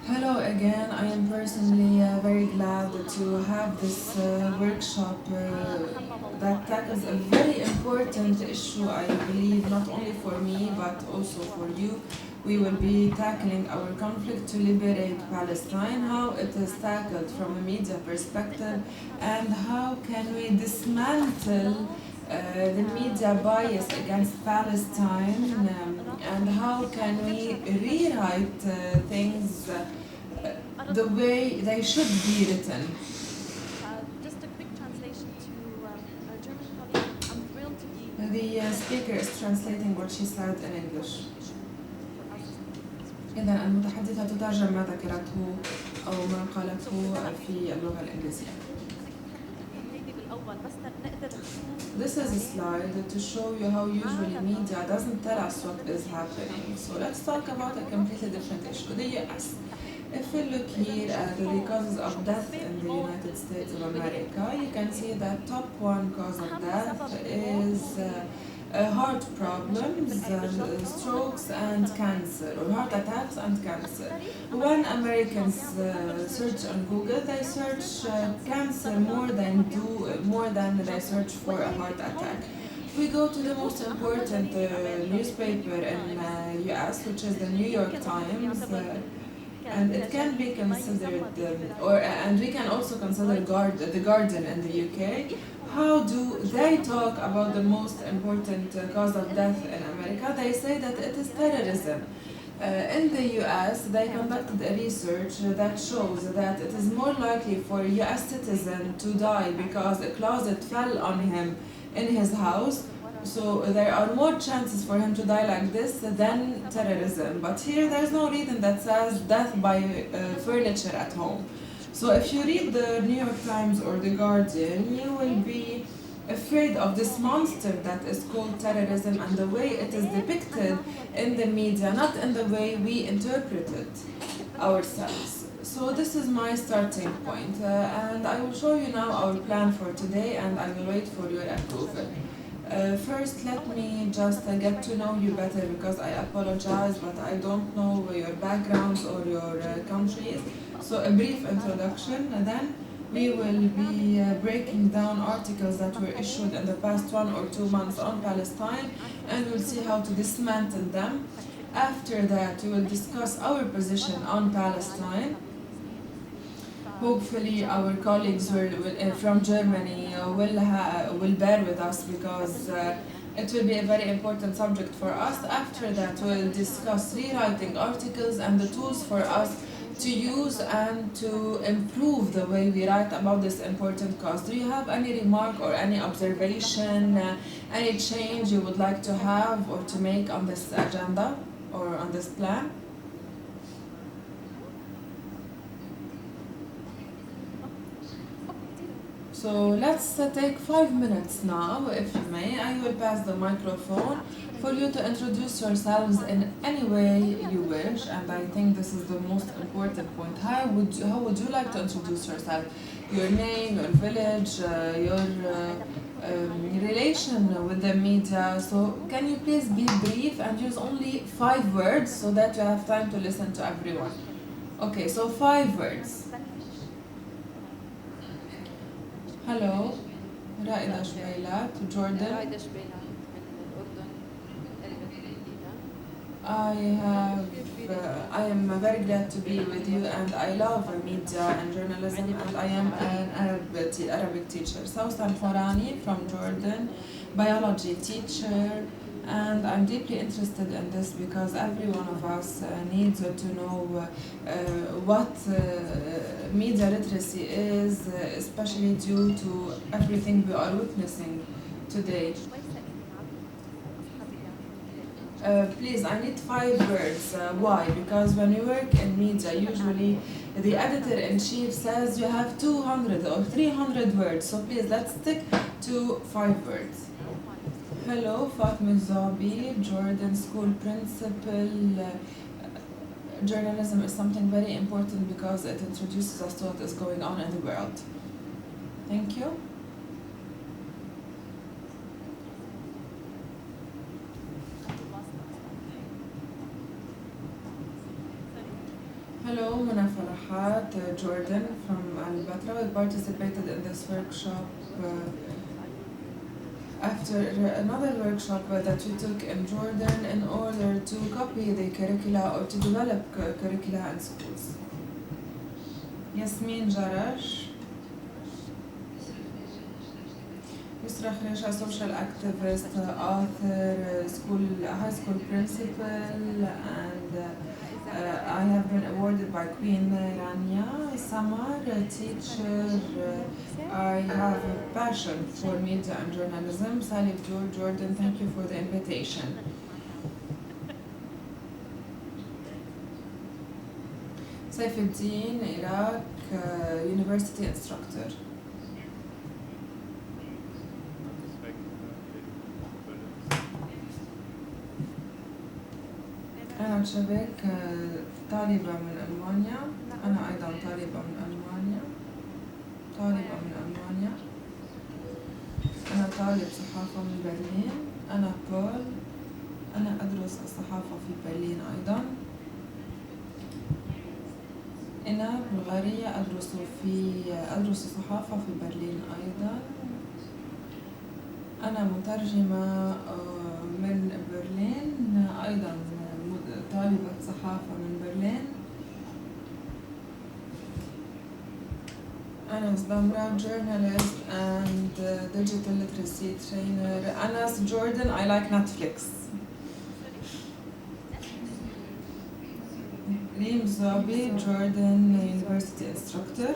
Hello again. I am personally very glad to have this workshop that tackles a very important issue, I believe, not only for me but also for you. We will be tackling our conflict to liberate Palestine, how it is tackled from a media perspective, and how can we dismantle the media bias against Palestine, and how can we rewrite things the way they should be written. The speaker is translating what she said in English. إذا المتحدثة تترجم ما ذكرته أو ما قالته في اللغة الإنجليزية. This is a slide to show you how usually media doesn't tell us what is happening. So let's talk about a completely different issue, the US. If we look here at the causes of death in the United States of America, you can see that top one cause of death is heart problems, strokes and cancer, or heart attacks and cancer. When Americans search on Google, they search cancer more than they search for a heart attack. We go to the most important newspaper in US, which is the New York Times. And it can be considered, and we can also consider the Guardian in the UK. How do they talk about the most important cause of death in America? They say that it is terrorism. In the US, they conducted a research that shows that it is more likely for a US citizen to die because a closet fell on him in his house. So there are more chances for him to die like this than terrorism. But here there's no reason that says death by furniture at home. So if you read the New York Times or the Guardian, you will be afraid of this monster that is called terrorism and the way it is depicted in the media, not in the way we interpret it ourselves. So this is my starting point, and I will show you now our plan for today, and I will wait for your approval. First, let me just get to know you better, because I apologize, but I don't know your backgrounds or your countries. So a brief introduction, and then we will be breaking down articles that were issued in the past 1 or 2 months on Palestine, and we'll see how to dismantle them. After that, we will discuss our position on Palestine. Hopefully our colleagues from Germany will bear with us, because it will be a very important subject for us. After that, we'll discuss rewriting articles and the tools for us to use and to improve the way we write about this important cause. Do you have any remark or any observation, any change you would like to have or to make on this agenda or on this plan? So let's take 5 minutes now, if you may. I will pass the microphone for you to introduce yourselves in any way you wish, and I think this is the most important point. How would you like to introduce yourself? Your name, your village, your relation with the media. So can you please be brief and use only 5 words so that you have time to listen to everyone? Okay, so 5 words. Hello, رائدة شبيلات, Jordan. I am very glad to be with you, and I love media and journalism, and I am an Arabic teacher. Sousan Horani from Jordan, biology teacher, and I'm deeply interested in this because every one of us needs to know what media literacy is, especially due to everything we are witnessing today. Please, I need 5 words. Why? Because when you work in media, usually the editor-in-chief says you have 200 or 300 words. So please, let's stick to 5 words. Hello, Fatma Zabi, Jordan School Principal. Journalism is something very important because it introduces us to what is going on in the world. Thank you. Hello, Mona Falahat, Jordan from Albatra. We participated in this workshop after another workshop that we took in Jordan in order to copy the curricula or to develop curricula in schools. Yasmin Jarash, Yusra Khresha, social activist, author, high school principal, and I have been awarded by Queen Rانيا. Samar, a teacher. I have a passion for media and journalism. Salif Jordan, thank you for the invitation. Saifuddin, Iraq, university instructor. أنا شبك طالبة من ألمانيا. أنا أيضا طالبة من ألمانيا. أنا طالب صحافة من برلين. أنا بول. أنا أدرس الصحافة في برلين أيضا. أنا بلغارية أدرس الصحافة في برلين أيضا. أنا مترجمة من برلين أيضا، طالبة صحافة من برلين. أنا زبامرا journalist and digital literacy trainer. Anas Jordan, I like Netflix. Reem Zabi, Jordan university instructor.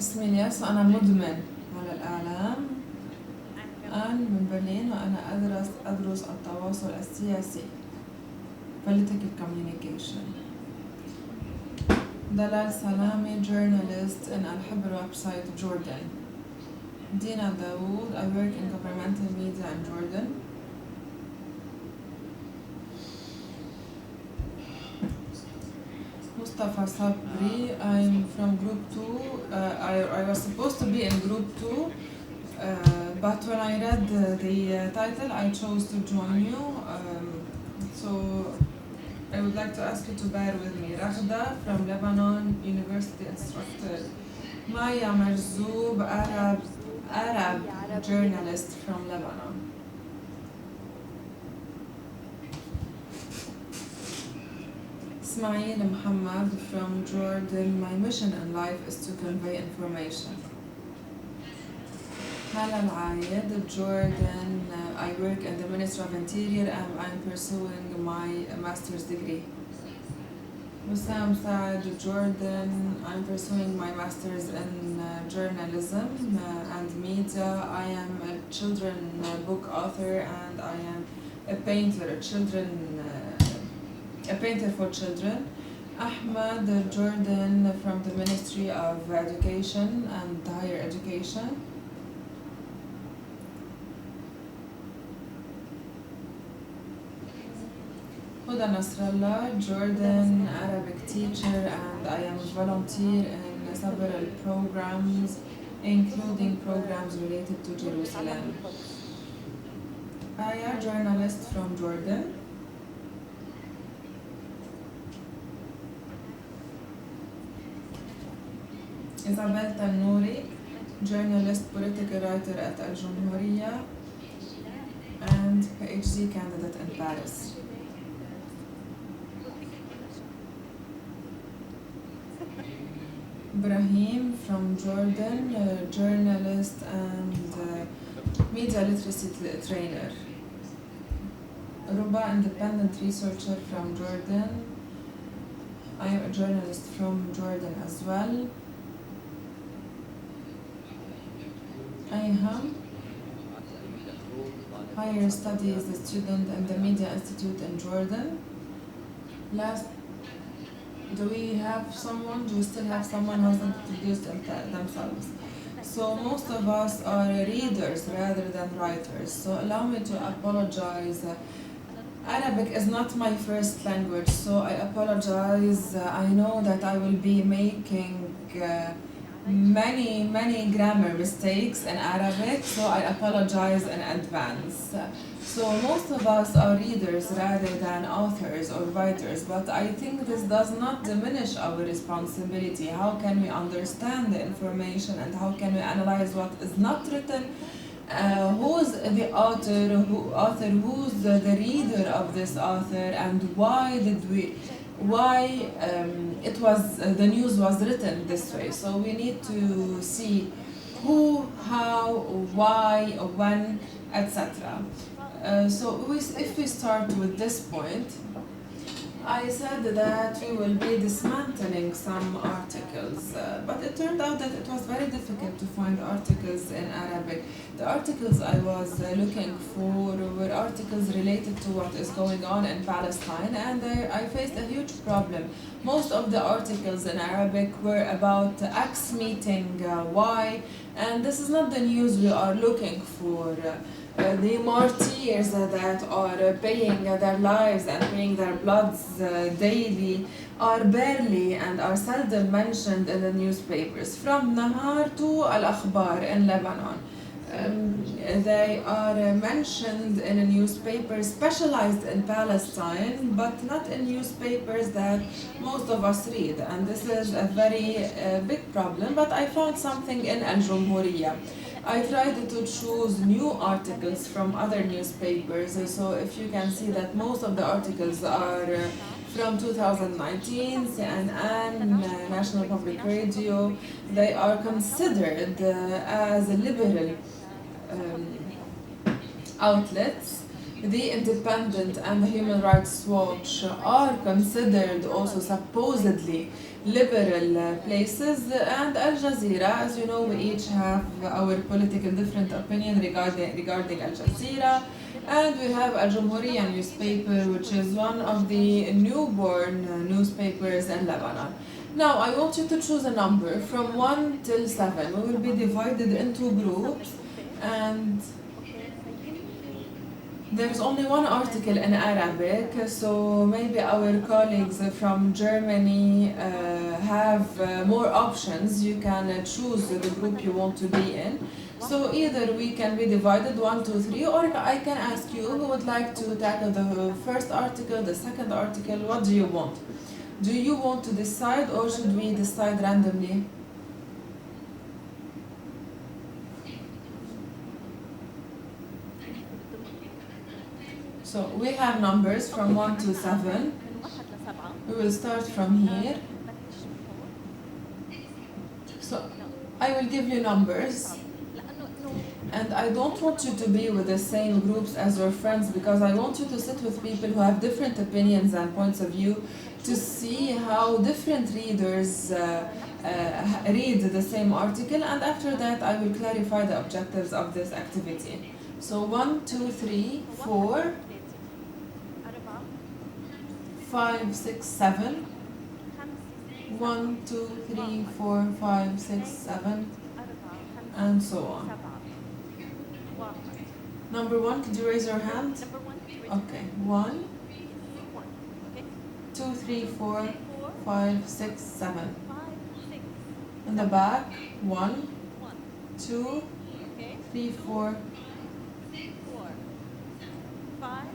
اسمي الياس وأنا مدمن على الإعلام. أنا من برلين وأنا أدرس التواصل السياسي political communication. دلال سلامي journalist in الحبر website Jordan. Dina Dawood, I work in governmental media in Jordan. Mustafa Sabri, I'm from group 2. I was supposed to be in group 2, but when I read the title, I chose to join you. So I would like to ask you to bear with me. Raghda from Lebanon, university instructor. Maya Marzoub, Arab journalist from Lebanon. Ismail Muhammad from Jordan. My mission in life is to convey information. Hala Al-Ayed, Jordan. I work in the Ministry of Interior and I'm pursuing my master's degree. Wissam Saad, Jordan. I'm pursuing my master's in journalism and media. I am a children book author and I am a painter, a painter for children. Ahmad Jordan from the Ministry of Education and Higher Education. Huda Nasrallah, Jordan, Arabic teacher, and I am a volunteer in several programs, including programs related to Jerusalem. Aya, journalist from Jordan. Isabel Tannouri, journalist, political writer at الجمهورية, and PhD candidate in Paris. Ibrahim from Jordan, journalist and media literacy trainer. Ruba, independent researcher from Jordan. I am a journalist from Jordan as well. Ayham, higher studies student in the Media Institute in Jordan. Do we still have someone who hasn't introduced themselves? So most of us are readers rather than writers. So allow me to apologize. Arabic is not my first language, so I apologize. I know that I will be making many grammar mistakes in Arabic, so I apologize in advance. So most of us are readers rather than authors or writers, but I think this does not diminish our responsibility. How can we understand the information and how can we analyze what is not written? Who's the author, who's the reader of this author, and why it was the news was written this way. So we need to see who, how, why, when, etc. If we start with this point, I said that we will be dismantling some articles, but it turned out that it was very difficult to find articles in Arabic. The articles I was looking for were articles related to what is going on in Palestine, and I faced a huge problem. Most of the articles in Arabic were about X meeting Y, and this is not the news we are looking for. The martyrs that are paying their lives and paying their bloods daily are barely and are seldom mentioned in the newspapers. From Nahar to Al-Akhbar in Lebanon. They are mentioned in a newspaper specialized in Palestine, but not in newspapers that most of us read. And this is a very big problem, but I found something in Al-Jumhuriyya. I tried to choose new articles from other newspapers, so if you can see that most of the articles are from 2019, CNN, National Public Radio, they are considered as liberal outlets. The Independent and the Human Rights Watch are considered also supposedly liberal places, and Al Jazeera, as you know, we each have our political different opinion regarding Al Jazeera, and we have Al Jumhuriyya newspaper, which is one of the newborn newspapers in Lebanon. Now I want you to choose a number from 1 till 7. We will be divided into groups, and there's only one article in Arabic, so maybe our colleagues from Germany have more options. You can choose the group you want to be in. So either we can be divided 1, 2, 3, or I can ask you who would like to tackle the first article, the second article. What do you want? Do you want to decide, or should we decide randomly? So we have numbers from 1 to 7. We will start from here. So I will give you numbers. And I don't want you to be with the same groups as your friends, because I want you to sit with people who have different opinions and points of view to see how different readers read the same article, and after that I will clarify the objectives of this activity. So 1, 2, 3, 4, 5, 6, 7. 1, 2, 3, 4, 5, 6, 7, and so on. Number 1, could you raise your hand? Okay, 1, 2, 3, 4, 5, 6, 7. In the back, 1, 2, 3, 4, 5,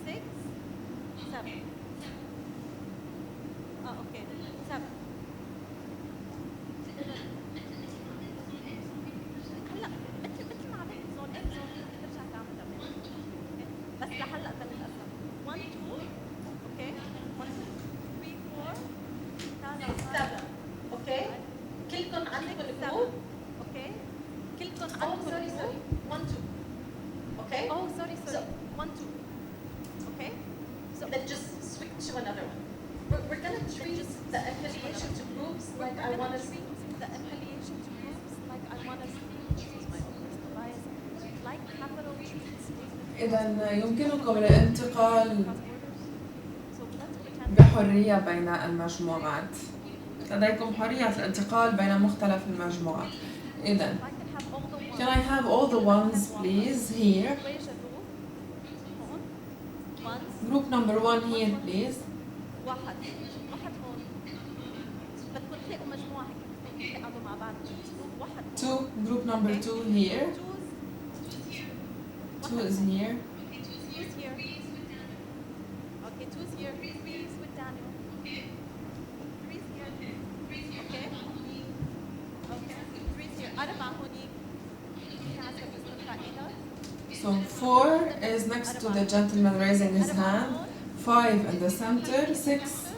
6, 7. Okay, 7. هلا مثل ما عملت زون A زون B ترجع تعملها بس لهلا بنتقسم 1 2 اوكي 1 2 3 4 7 اوكي كلكم عندكم جروب اوكي كلكم عندكم جروب 1 2 okay oh sorry 1 2 okay so then just switch to another one. We're going to treat the affiliation to groups like I want to see. The affiliation to groups like I want to see. This is my own personal bias. Like capital treats. إذا يمكنكم الانتقال بحرية بين المجموعات. لديكم حرية الانتقال بين مختلف المجموعات. إذا can I have all the ones please here? Group number 1 here please. واحد هون بدكم تلاقوا مجموعة هيك قعدوا مع بعض جروب واحد. 2 group number 2 here. 2 is here. Who's here? Okay, 2's here. 3's with Daniel. 3's here. Okay. Okay. 3's here. أنا مع هونيك. So 4 is next to the gentleman raising his hand, 5 in the center, 6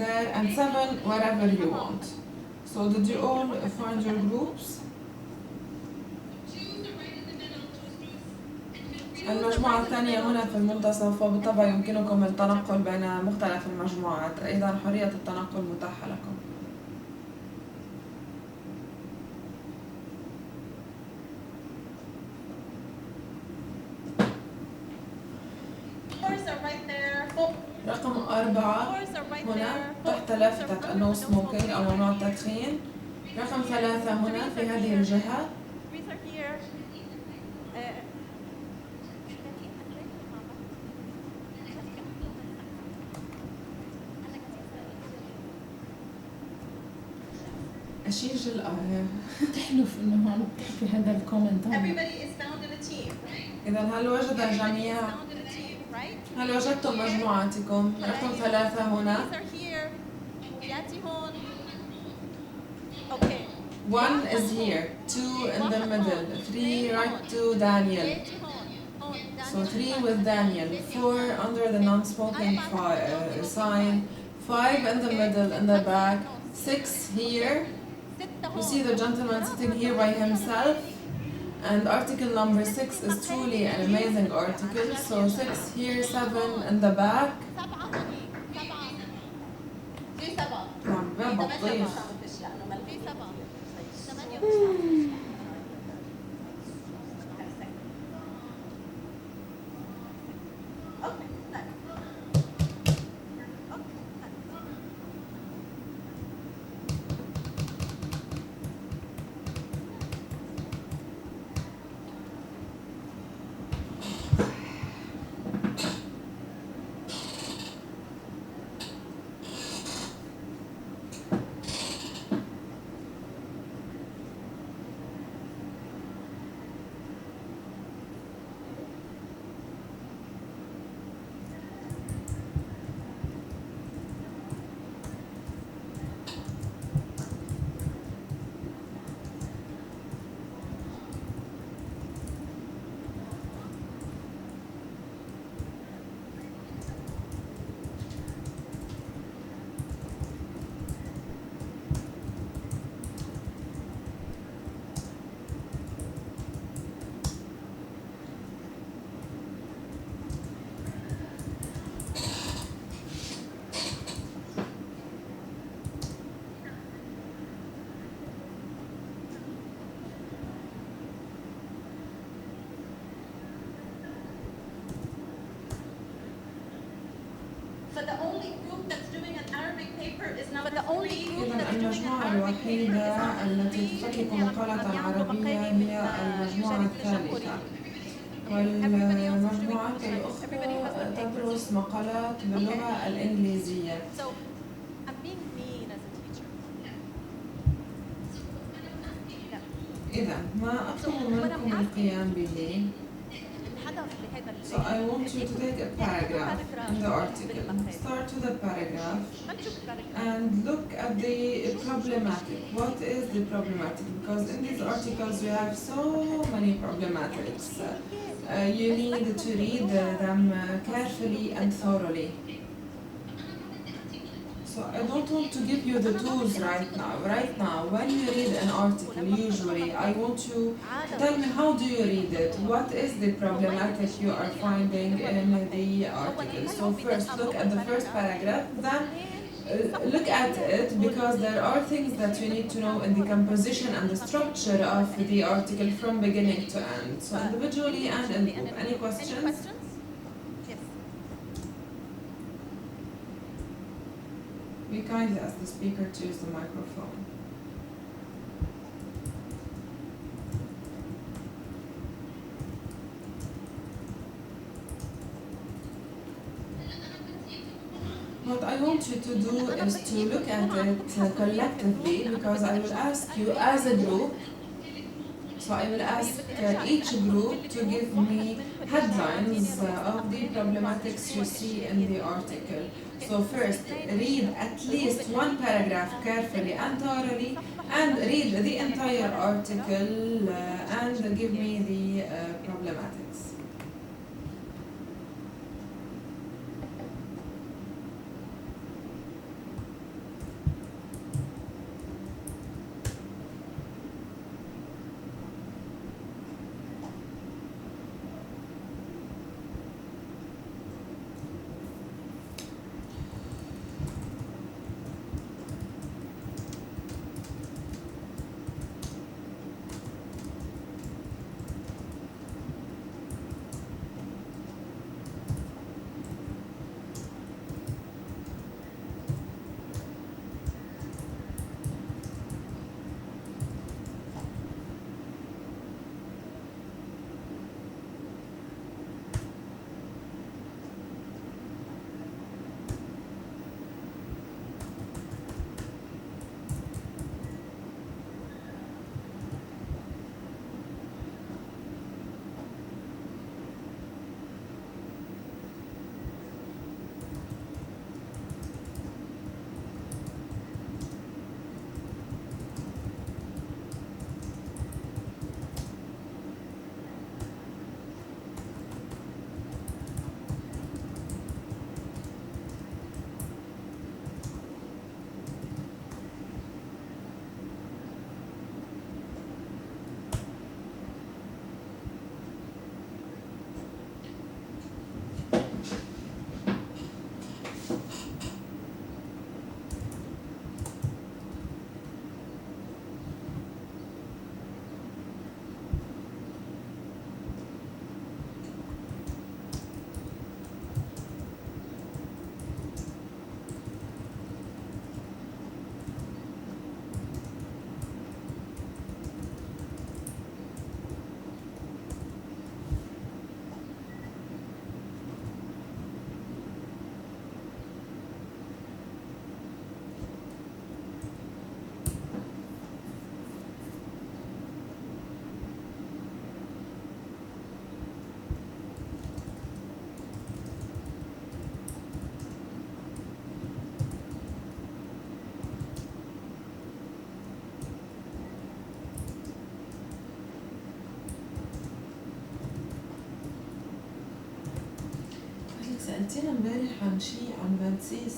there, and 7 wherever you want. So did you all find your groups? المجموعة الثانية هنا في المنتصف، وبالطبع يمكنكم التنقل بين مختلف المجموعات، أيضا حرية التنقل متاحة لكم. رقم 4 هنا تحت لافتة النو سموكينج أو ممنوع التدخين. رقم 3 هنا في هذه الجهة. أشيج الآية. تحلف إنه عم تحكي هذا الكومنت. إذا هل وجد الجميع؟ هل وجدتم مجموعاتكم؟ رقم 3 هنا. 1 is here, 2 in the middle, 3 right to Daniel. So 3 with Daniel, 4 under the non-smoking sign, 5 in the middle, in the back, 6 here. You see the gentleman sitting here by himself. And article number 6 is truly an amazing article. So 6 here, 7 in the back. بطيخ. إذا المجموعة الوحيدة التي تفكك مقالة عربية هي المجموعة الثالثة، والمجموعات الأخرى تدرس مقالات باللغة الإنجليزية. إذا ما أطلب منكم القيام به. So I want you to take a paragraph in the article. Start with the paragraph and look at the problematic. What is the problematic? Because in these articles we have so many problematics. You need to read them carefully and thoroughly. So I don't want to give you the tools right now. Right now, when you read an article, usually I want you to tell me how do you read it? What is the problematic you are finding in the article? So first, look at the first paragraph, then look at it because there are things that you need to know in the composition and the structure of the article from beginning to end. So individually and in group. Any questions? We kindly ask the speaker to use the microphone. What I want you to do is to look at it collectively, because I will ask you as a group. So I will ask each group to give me headlines of the problematics you see in the article. So first, read at least one paragraph carefully and thoroughly, and read the entire article and give me the problematics. سألتينا امبارح عن شيء عن فانسيس.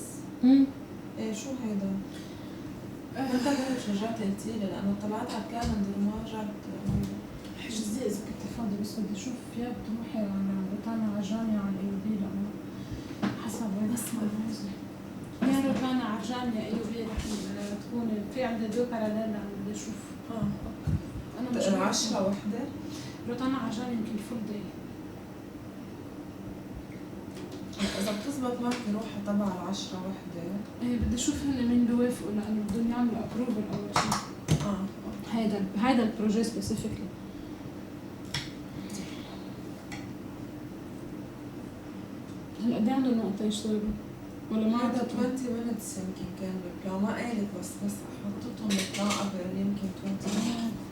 ايه شو هيدا؟ انت رجعت قلتيلي لأنه طلعت على الكالندر وما رجعت. حجزي إذا كنت فاضي، بس بدي أشوف فيها بتروحي على روتانا على الجامعة على الأيوبي، لأنه حسب وين اسمها الموزة. يعني روتانا على الجامعة أيوبي رح تكون في عندها دو باراليل، بدي أشوف. أنا مش 10 وحدة. روتانا على الجامعة يمكن فول داي. إذا بتزبط معك روحها تبع 10 وحدة. إيه بدي أشوف هن مين بيوافقوا، لأنه بدهم يعملوا أبروفل أول شيء. هيدا البروجي سبيسيفيكلي. هلا قد عندهم نقطة يشتغلوا ولا ما هذا 20 minutes يمكن كان بالبلان، ما قالت بس حطيتهم بالبلان قبل يمكن 20 minutes.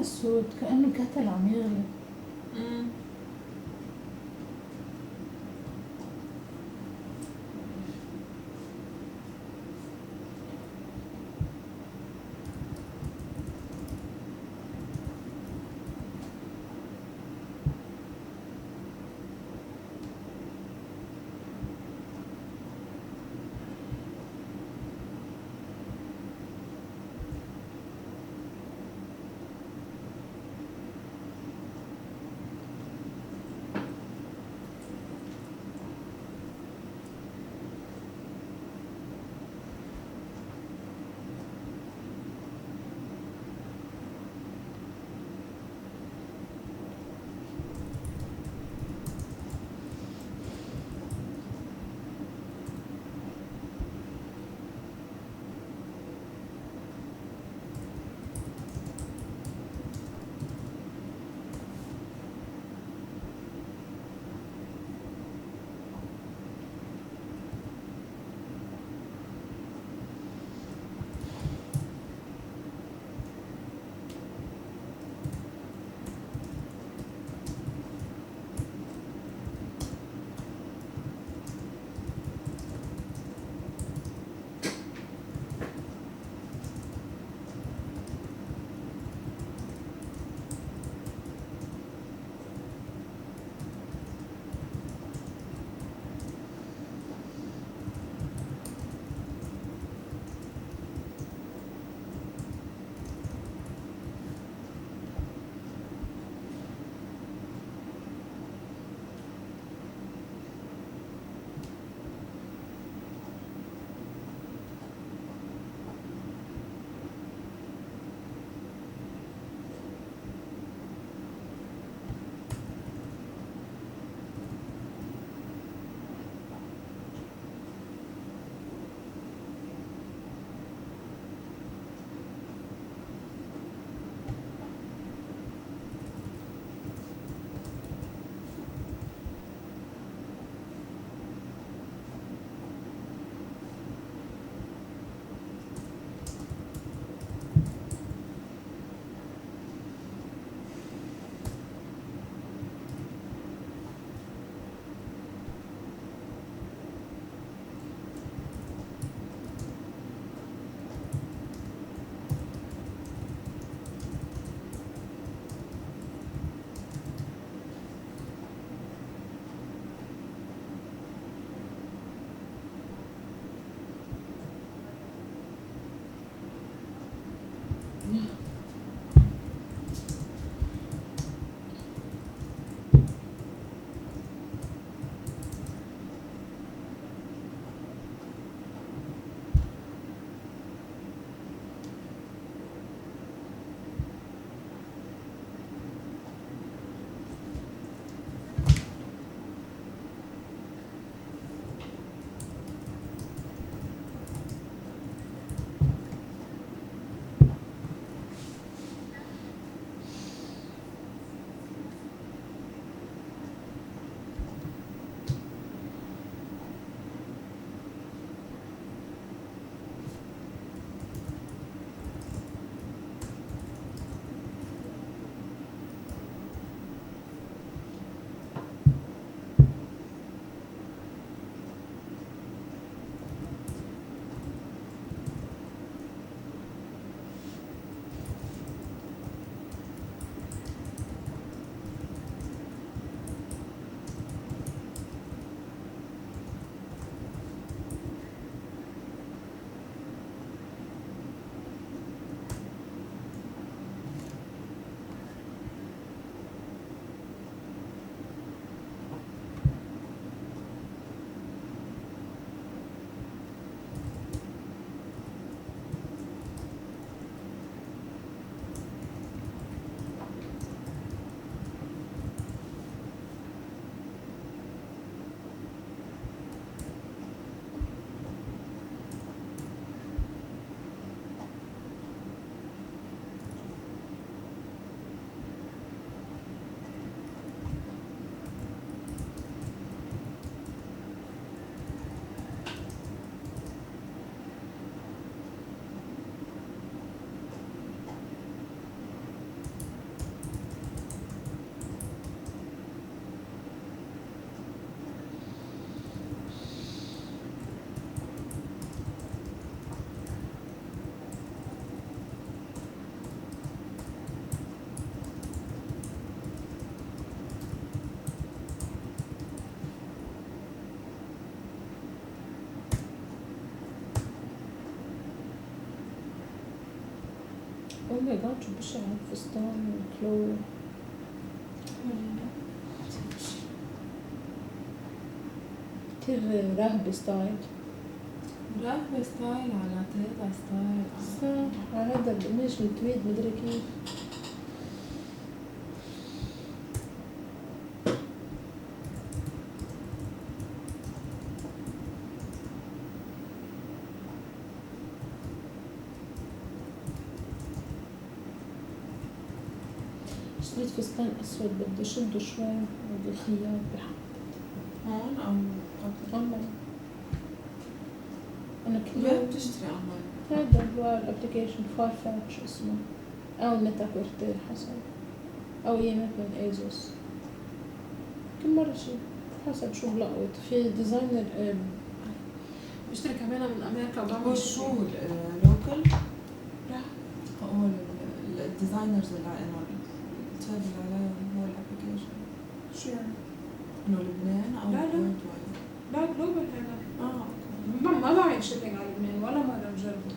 الصوت كأنه كتل عم يغلي. Oh my god شو بشع الفستان والكلو. كتير راهبة ستايل. راهبة ستايل على تيتا ستايل. صح على هذا القماش التويد مدري كيف. اشتريت فستان اسود بدي اشده شوي بدي الخياط بحط هون أو اونلاين. انا وين كل بتشتري أونلاين؟ هذا هو الابلكيشن فارفاتش اسمه او نتاكورتي حسب او يمكن من ايزوس. كل مرة شي حسب شو بلقط. في ديزاينر بشتري كمان من امريكا هو وبعمل شو لوكال؟ لا هو الديزاينرز اللي إنه تشتغل عليهم هو الابلكيشن. شو يعني؟ إنه لبنان أو لا، لا. worldwide؟ لا جلوبال هذا. أوكي. ما بعمل شيبينج على لبنان ولا مرة مجربه.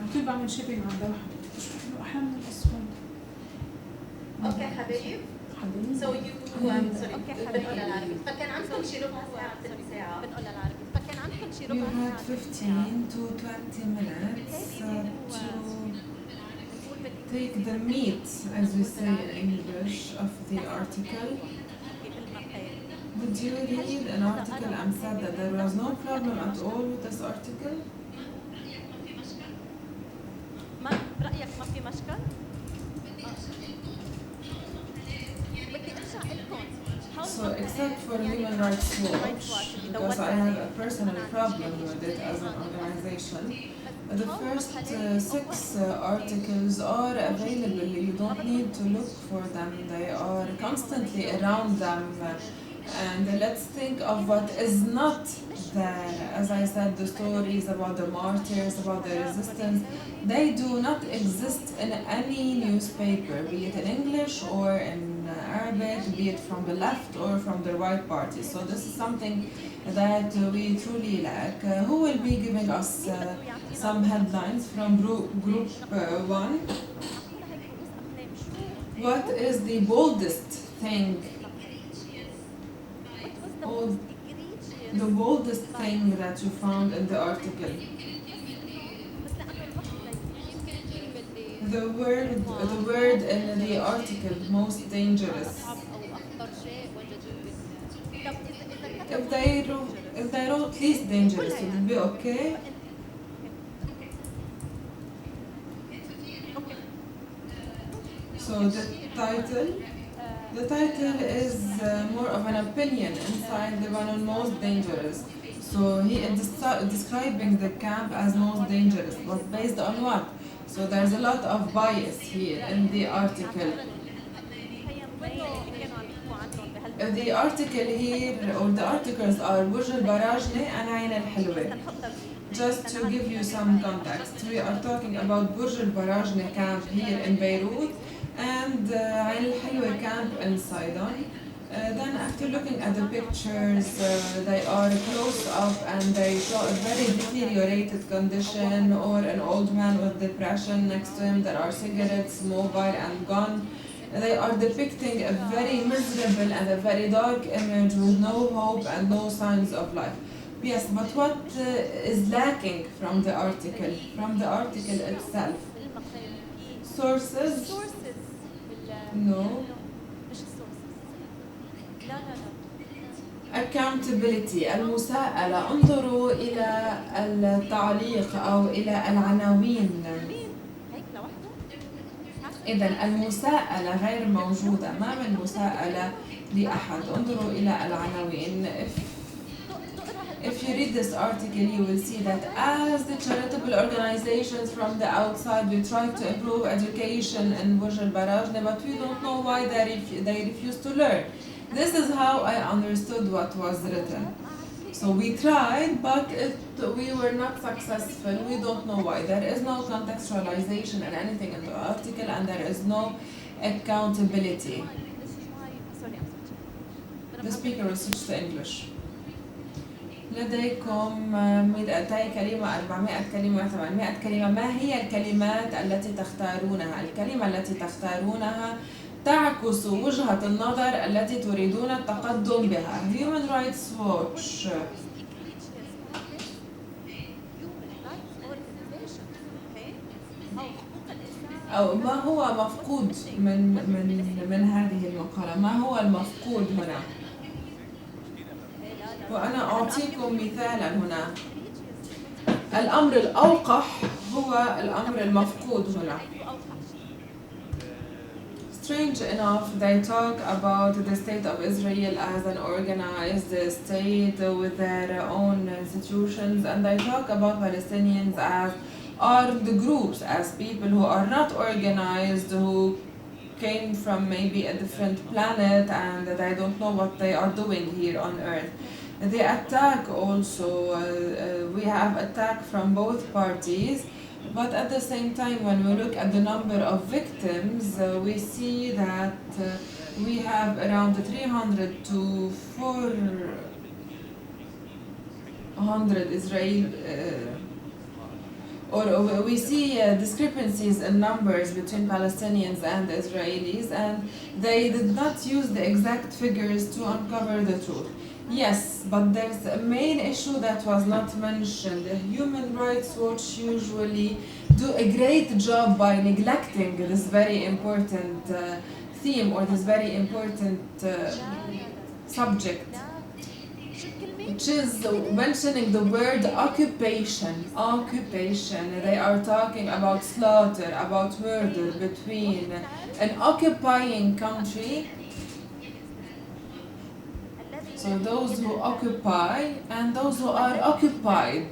على طول بعمل شيبينج على دوحة. شو حلو أحلى من الأسود. اوكي حبايب. حبيبي. So you sorry. اوكي بنقول حبيبي. للعربي. فكان عندكم شي ربع ساعة ثلث ساعة. بنقول للعربي فكان عندكم شي You ربع had ساعة 15 to 20 minutes to take the meat, as we say in English, of the article. Did you read an article and said that there was no problem at all with this article? ما برأيك ما في مشكل؟ بدي ارجع لكم. So, except for Human Rights Watch, because I have a personal problem with it as an organization, the first 6 articles are available. You don't need to look for them. They are constantly around them. And let's think of what is not there. As I said, the stories about the martyrs, about the resistance, they do not exist in any newspaper, be it in English or in Arabic, be it from the left or from the right party. So this is something that we truly lack. Who will be giving us some headlines from group 1? What is the boldest thing? The boldest thing that you found in the article? The word in the article, most dangerous. If they wrote least dangerous, would it be okay? So the title is more of an opinion inside Lebanon, most dangerous. So he is describing the camp as most dangerous, but based on what? So there's a lot of bias here in the article. If the article here or the articles are برج البراجنة and عين الحلوة. Just to give you some context, we are talking about برج البراجنة camp here in Beirut and عين الحلوة camp in Sidon. Then after looking at the pictures, they are close up and they show a very deteriorated condition, or an old man with depression next to him. There are cigarettes, mobile and gun. They are depicting a very miserable and a very dark image with no hope and no signs of life. Yes, but what is lacking from the article itself? Sources? No. Accountability, المساءلة. انظروا إلى التعليق أو إلى العناوين. إذن المساءلة غير موجودة، ما من مساءلة لأحد. انظروا إلى العناوين. If you read this article, you will see that as the charitable organizations from the outside, we try to improve education in برج البراجنة, but we don't know why they refuse to learn. This is how I understood what was written. So we tried, but we were not successful. We don't know why. There is no contextualization and anything in the article, and there is no accountability. The speaker will switch to English. لديكم 200 كلمة، 400 كلمة، 800 كلمة. ما هي الكلمات التي تختارونها؟ الكلمة التي تختارونها تعكس وجهة النظر التي تريدون التقدم بها. Human Rights Watch أو ما هو مفقود من هذه المقالة؟ ما هو المفقود هنا؟ وأنا أعطيكم مثالا هنا. الأمر الأوقح هو الأمر المفقود هنا. Strange enough, they talk about the state of Israel as an organized state with their own institutions, and they talk about Palestinians as armed groups, as people who are not organized, who came from maybe a different planet and they don't know what they are doing here on earth. The attack also, we have attack from both parties, but at the same time when we look at the number of victims, we see that we have around 300 to 400 Israeli or we see discrepancies in numbers between Palestinians and Israelis, and they did not use the exact figures to uncover the truth. Yes, but there's a main issue that was not mentioned. The Human Rights Watch usually do a great job by neglecting this very important theme or this very important subject, which is mentioning the word occupation. Occupation. They are talking about slaughter, about murder between an occupying country, so those who occupy and those who are occupied.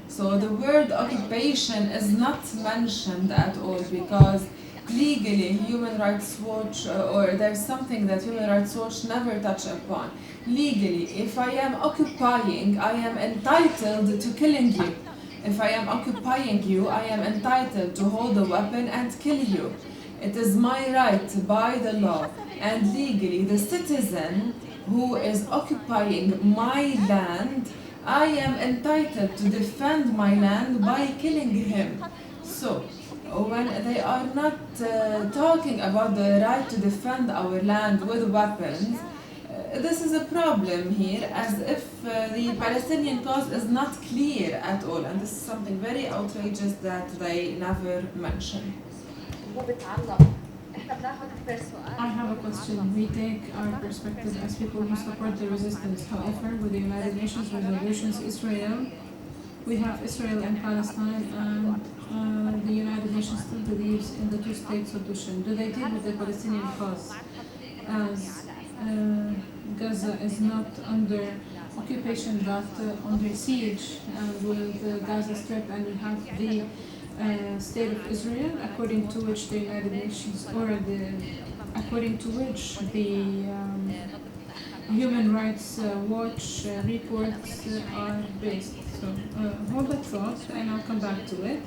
So the word occupation is not mentioned at all because legally Human Rights Watch or there's something that Human Rights Watch never touch upon. Legally, if I am occupying, I am entitled to killing you. If I am occupying you, I am entitled to hold a weapon and kill you. It is my right by the law and legally the citizen who is occupying my land, I am entitled to defend my land by killing him. So when they are not talking about the right to defend our land with weapons, this is a problem here, as if the Palestinian cause is not clear at all, and this is something very outrageous that they never mention. I have a question. We take our perspective as people who support the resistance. However, with the United Nations resolutions, Israel, we have Israel and Palestine, and the United Nations still believes in the two-state solution. Do they deal with the Palestinian cause as Gaza is not under occupation but under siege, and with Gaza Strip, and we have the State of Israel, according to which the United Nations, or according to which the Human Rights Watch reports are based. So hold that thought, and I'll come back to it.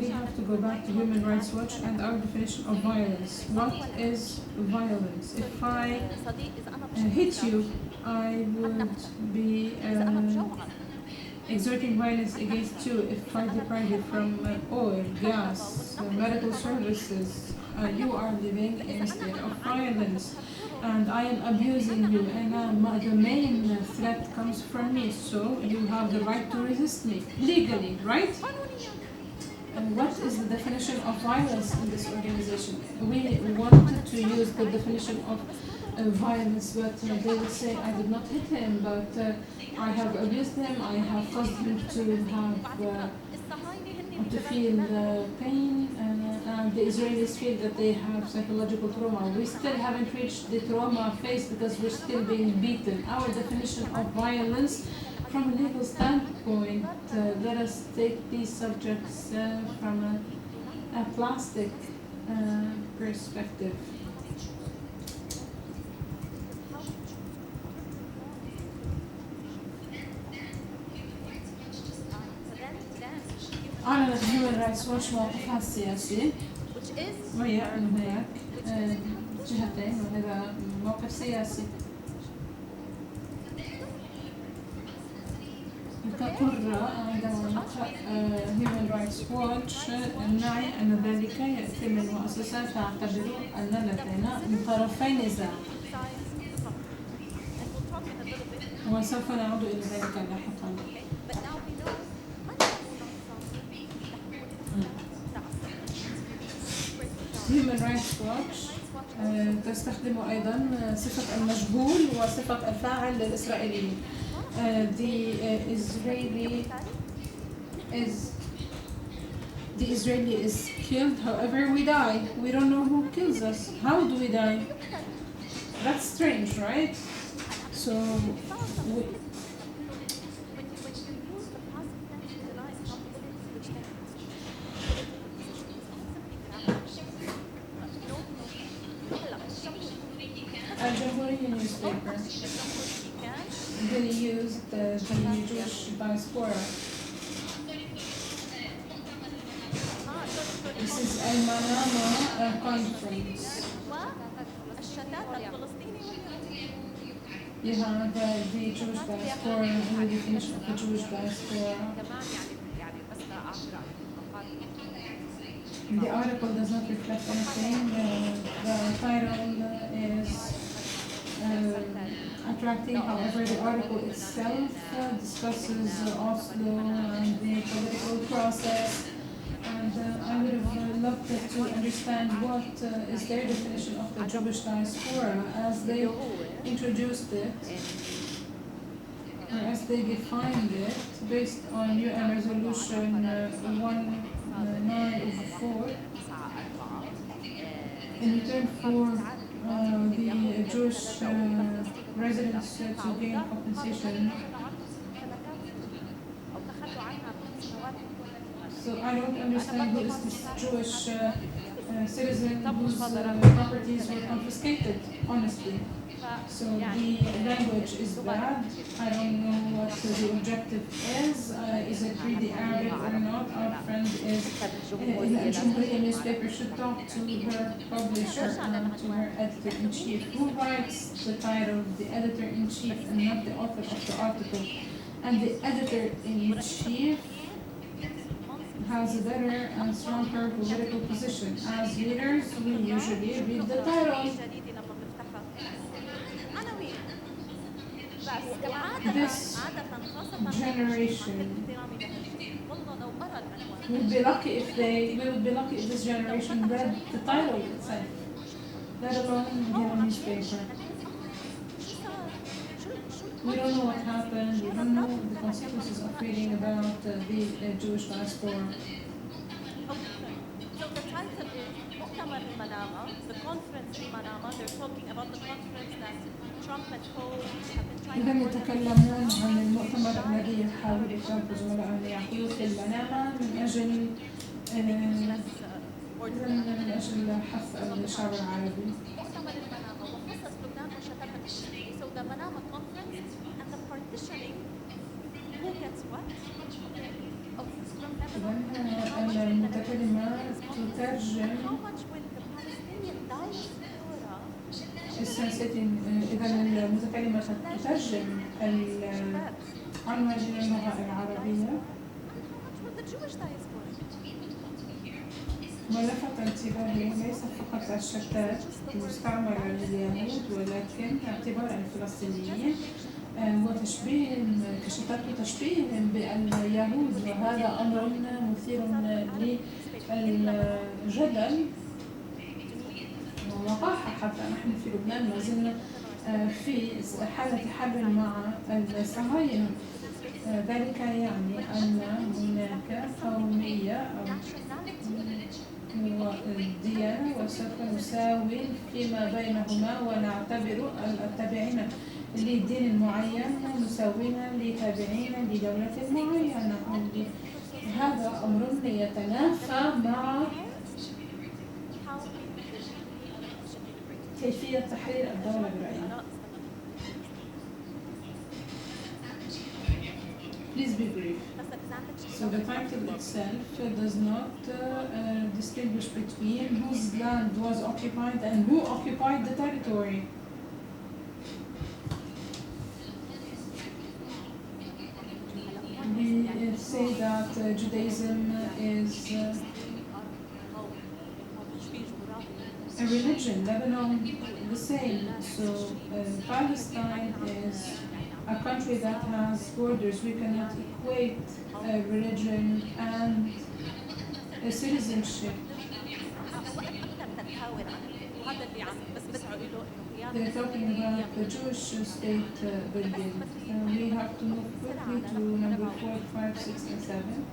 We have to go back to Human Rights Watch and our definition of violence. What is violence? If I hit you, I would be exerting violence against you. If I deprive you from oil, gas, medical services, you are living in a state of violence, and I am abusing you, and the main threat comes from me, so you have the right to resist me legally, right? And what is the definition of violence in this organization? We wanted to use the definition of violence, but they would say, I did not hit him, but I have abused him, I have caused him to feel pain, and the Israelis feel that they have psychological trauma. We still haven't reached the trauma phase because we're still being beaten. Our definition of violence from a legal standpoint, let us take these subjects from a plastic perspective. أعلنت Human Rights Watch موقفها السياسي، وهي أن هناك جهتين وهذا موقف سياسي. كقراء عندما نقرأ Human Rights Watch نعي أن ذلك يأتي من مؤسسات تعتبر أننا لدينا من طرفي نزاع، وسوف نعود إلى ذلك لاحقا. Human Rights Watch تستخدم أيضا صفة المجهول وصفة الفاعل للإسرائيليين. The Israeli is killed, however we die. We don't know who kills us. How do we die? That's strange, right? So Al-Jamhuriya newspaper, they used the Jewish diaspora. This is Al-Manama conference. You have the Jewish diaspora and the definition of the Jewish diaspora. The article does not reflect anything. The title is attractive. However, the article itself discusses Oslo and the political process. And I would have loved to understand what is their definition of the Jewish diaspora as they introduced it, or as they defined it, based on UN Resolution 1904, in return for the Jewish residents to gain compensation. So I don't understand who is this Jewish citizen whose properties were confiscated, honestly. So the language is bad. I don't know what the objective is. Is it really Arabic or not? Our friend is in Al-Jamhuriya newspaper should talk to her publisher and to her editor-in-chief. Who writes the title, the editor-in-chief, and not the author of the article? And the editor-in-chief has a better and stronger political position. As readers, we usually read the title. This generation would be lucky if this generation read the title itself, let alone get a newspaper. We don't know what happened. We don't know the consequences of reading about the Jewish diaspora. So the title is مؤتمر Manama, the conference in Manama. They're talking about the conference that Trump and co have been trying إذا to يتكلمون عن المؤتمر الذي يحاول ترامب وزملاء أن يعقدوه في المنامة من أجل حث الشعب العربي. مؤتمر المنامة وخصص لبنان وشتات الشيعي. So the Manama conference and the partitioning, who gets what? إذا المتكلمة تترجم إذا المتكلمة تترجم العنوان إلى اللغة العربية. ما لفت انتباهي ليس فقط الشتات المستعمرة لليهود ولكن اعتبار الفلسطينيين وتشبيههم كشتات وتشبيههم باليهود، وهذا أمر مثير للجدل ووقاحة. حتى نحن في لبنان ما زلنا في حالة حرب مع الصهاينة. ذلك يعني أن هناك قومية والديانة وسوف نساوي فيما بينهما ونعتبر التابعين لدين معين مساوين لتابعين لدولة معينة. هذا أمر يتنافى مع كيفية تحرير الدولة برأيي. Please be brief. So the title itself does not distinguish between whose land was occupied and who occupied the territory. say that Judaism is a religion. Lebanon, the same. So Palestine is a country that has borders. We cannot equate religion and a citizenship. They're talking about the Jewish state building. We have to move quickly to number 4, 5, 6, and 7.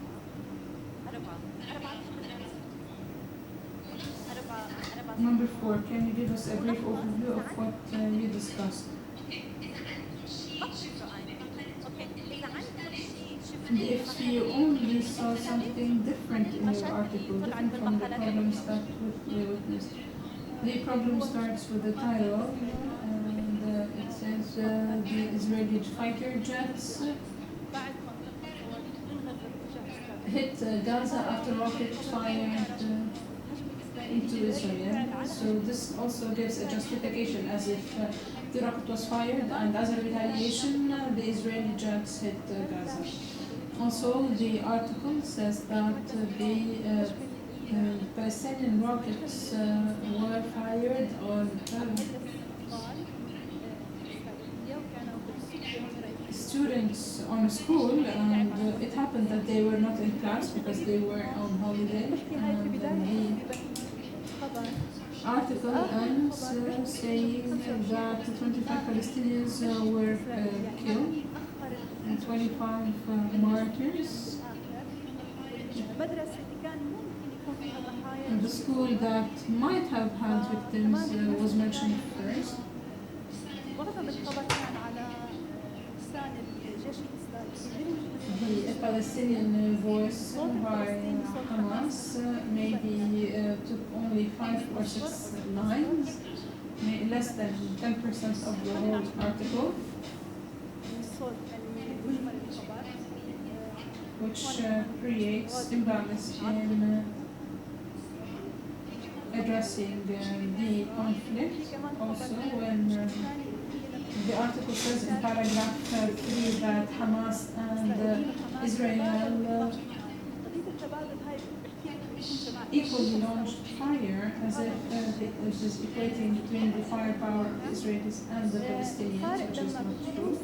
Number 4, can you give us a brief overview of what you discussed? If you only saw something different in your article, different from the problems that we witnessed. The problem starts with the title, and it says the Israeli fighter jets hit Gaza after rocket fired into Israel. So this also gives a justification as if the rocket was fired and as a retaliation the Israeli jets hit Gaza. Also the article says that the Palestinian rockets were fired on students on a school, and it happened that they were not in class because they were on holiday. And the article ends saying that 25 Palestinians were killed and 25 martyrs. The school that might have had victims was mentioned first. The Palestinian voice by Hamas maybe took only 5 or 6 lines, less than 10% of the whole article, which creates imbalance in addressing the conflict. Also, when the article says in paragraph 3 that Hamas and Israel equally launched fire, as if it is equating between the firepower of the Israelis and the Palestinians, which is not true.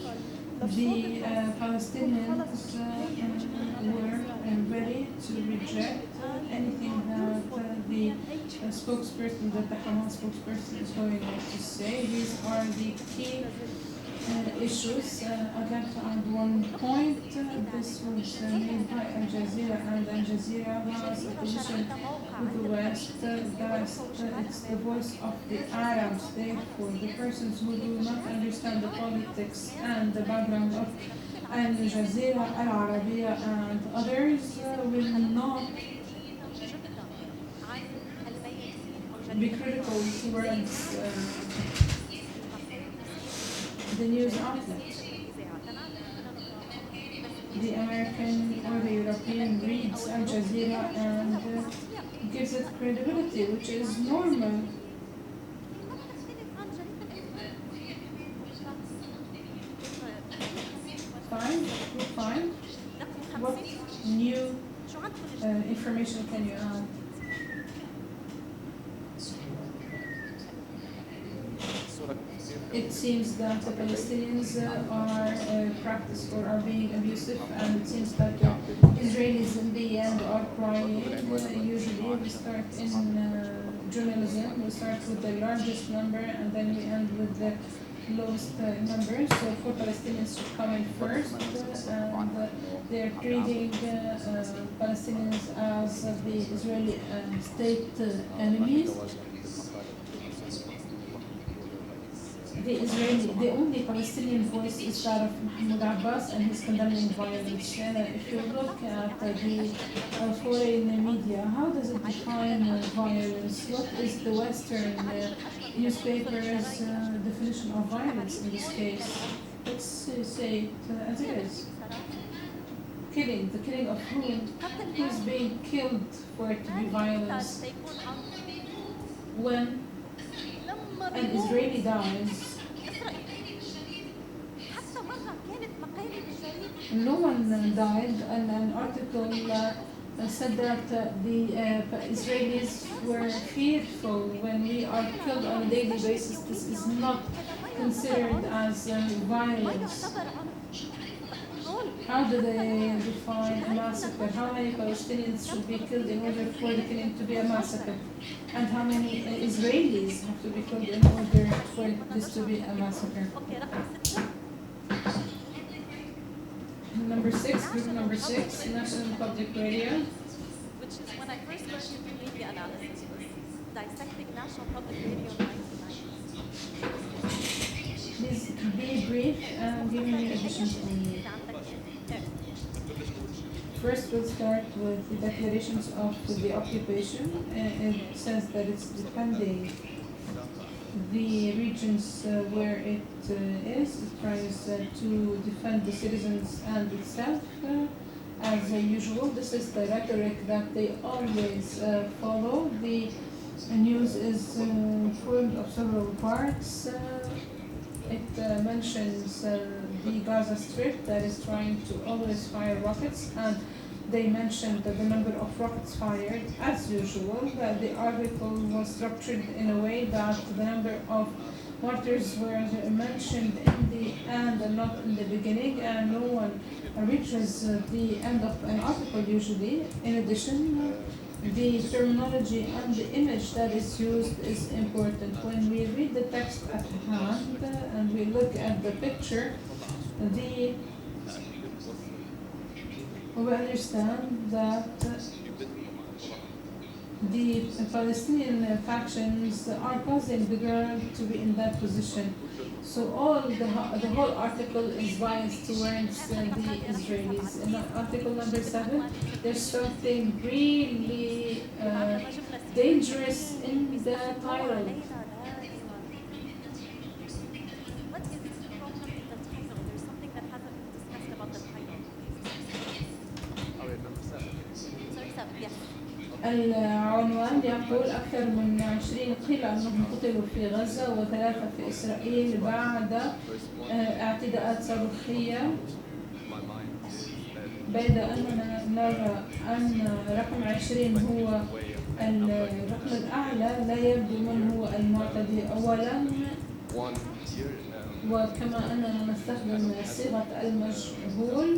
The Palestinians were ready to reject anything that the spokesperson, that the Hamas spokesperson is going to say. These are the key issues. I'd like to add one point. This was made by Al Jazeera, and Al Jazeera has a position with the West that it's the voice of the Arabs. Therefore, the persons who do not understand the politics and the background of Al Jazeera, Al Arabiya, and others will not be critical towards the news outlet. The American or the European reads Al Jazeera and gives it credibility, which is normal. Fine. What new information can you add? It seems that the Palestinians are practiced or are being abusive, and it seems that the Israelis in the end are crying. Usually we start in journalism, we start with the largest number and then we end with the lowest number. So for Palestinians to come in first, and they're treating Palestinians as the Israeli state enemies. The only Palestinian voice is that of Mahmoud Abbas, and he's condemning violence. If you look at the foreign media, how does it define violence? What is the Western newspapers' definition of violence in this case? Let's say it as it is. Killing, the killing of whom? Who's being killed for it to be violence? When an Israeli dies, مقالة بالجريدة. No one died, and an article said that the Israelis were fearful when we are killed on a daily basis. This is not considered as violence. How do they define a massacre? How many Palestinians should be killed in order for the killing to be a massacre? And how many Israelis have to be killed in order for this to be a massacre? اوكي رقم 6. Number 6, group number 6, National Public Radio. Which is when I first learned to do media analysis was dissecting national public radio in 1990s. Please be brief and give me additions on it. First, we'll start with the declarations of the occupation. It says that it's defending the regions where it is. It tries to defend the citizens and itself. As usual, this is the rhetoric that they always follow. The news is formed of several parts. It mentions the Gaza Strip that is trying to always fire rockets, and they mentioned the number of rockets fired. As usual, the article was structured in a way that the number of martyrs were mentioned in the end and not in the beginning, and no one reaches the end of an article usually. In addition, the terminology and the image that is used is important. When we read the text at hand and we look at the picture, we understand that the Palestinian factions are causing the girl to be in that position. So the whole article is biased towards the Israelis. In article number 7, there's something really dangerous in the title. What is the problem with the title? There's something that hasn't been discussed about the title. Sorry, 7, yes. العنوان يقول أكثر من 20 قيل أنهم قتلوا في غزة وثلاثة في إسرائيل بعد اعتداءات صاروخية، بيد أننا نرى أن رقم 20 هو الرقم الأعلى. لا يبدو من هو المعتدي أولا، وكما أننا نستخدم صيغة المجهول،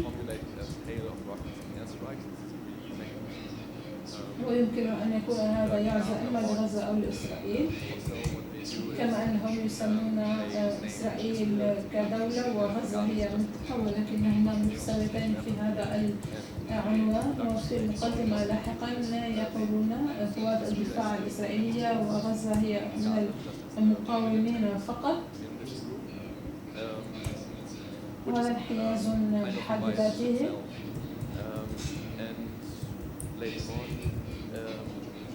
ويمكن أن يكون هذا يعزى إما لغزة أو لإسرائيل، كما أنهم يسمون إسرائيل كدولة وغزة هي منطقة، ولكنهما متساويتين في هذا العنوان. وفي المقدمة لاحقا يقولون قوات الدفاع الإسرائيلية وغزة هي من المقاومين فقط، وهذا انحياز بحد ذاته.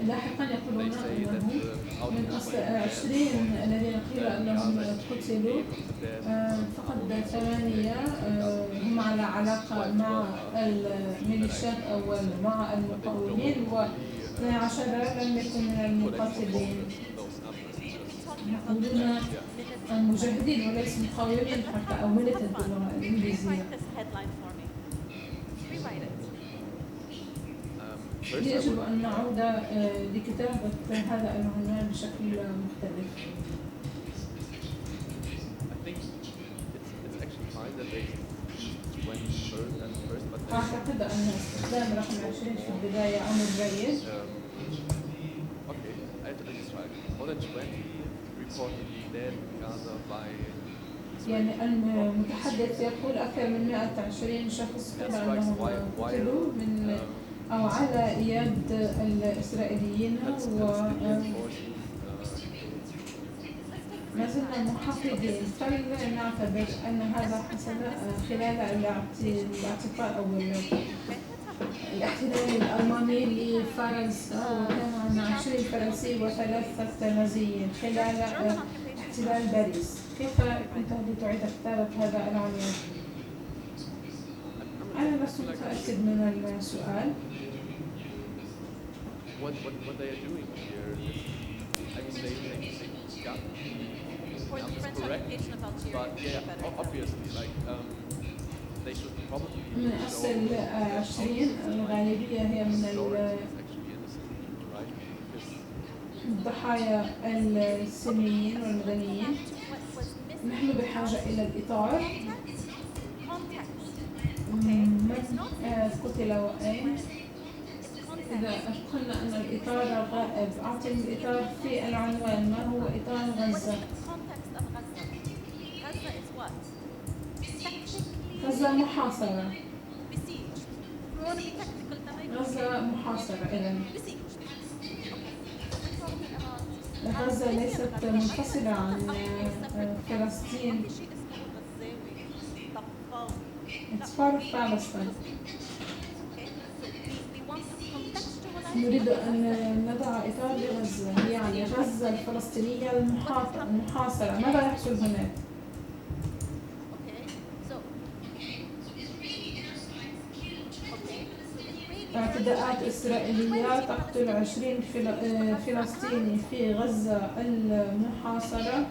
لاحقا يقولون أنه من أصل 20 الذين قيل أنهم قتلوا فقط 8 هم على علاقة مع الميليشيات أو مع المقاومين، و12 لم يكن من المقاتلين. يقولون مجاهدين وليس مقاومين حتى أو ميليتنت باللغة الإنجليزية. يجب أن نعود لكتابة هذا العنوان بشكل مختلف. أعتقد أن استخدام رقم 20 في البداية أمر جيد. يعني المتحدث يقول أكثر من 120 شخص قيل أنهم قتلوا من أو على يد الإسرائيليين، وما زلنا محافظين. فلنعتبر أن هذا حصل خلال الاعتقال أو الاحتلال الألماني لفرنسا، وكان 20 فرنسي و3 نازيين خلال احتلال باريس. كيف كنت لتعيد كتابة هذا العنوان؟ أنا لست متأكد من السؤال. What they are doing here is, I mean, they got For the French application about but yeah, obviously, like they should probably من show أصل 20 الغالبية هي من minorities is actually innocent people, right? Because الضحايا السلميين والمدنيين. نحن بحاجة إلى الإطار، من قتل وأين. إذا قلنا أن الإطار غائب، أعطني الإطار في العنوان. ما هو إطار غزة؟ غزة محاصرة. غزة محاصرة. إذن غزة ليست منفصلة عن فلسطين. It's part of Palestine. نريد أن نضع إطار لغزة، يعني غزة الفلسطينية المحاصرة. ماذا يحصل هناك؟ اعتداءات إسرائيلية تقتل 20 فلسطيني في غزة المحاصرة.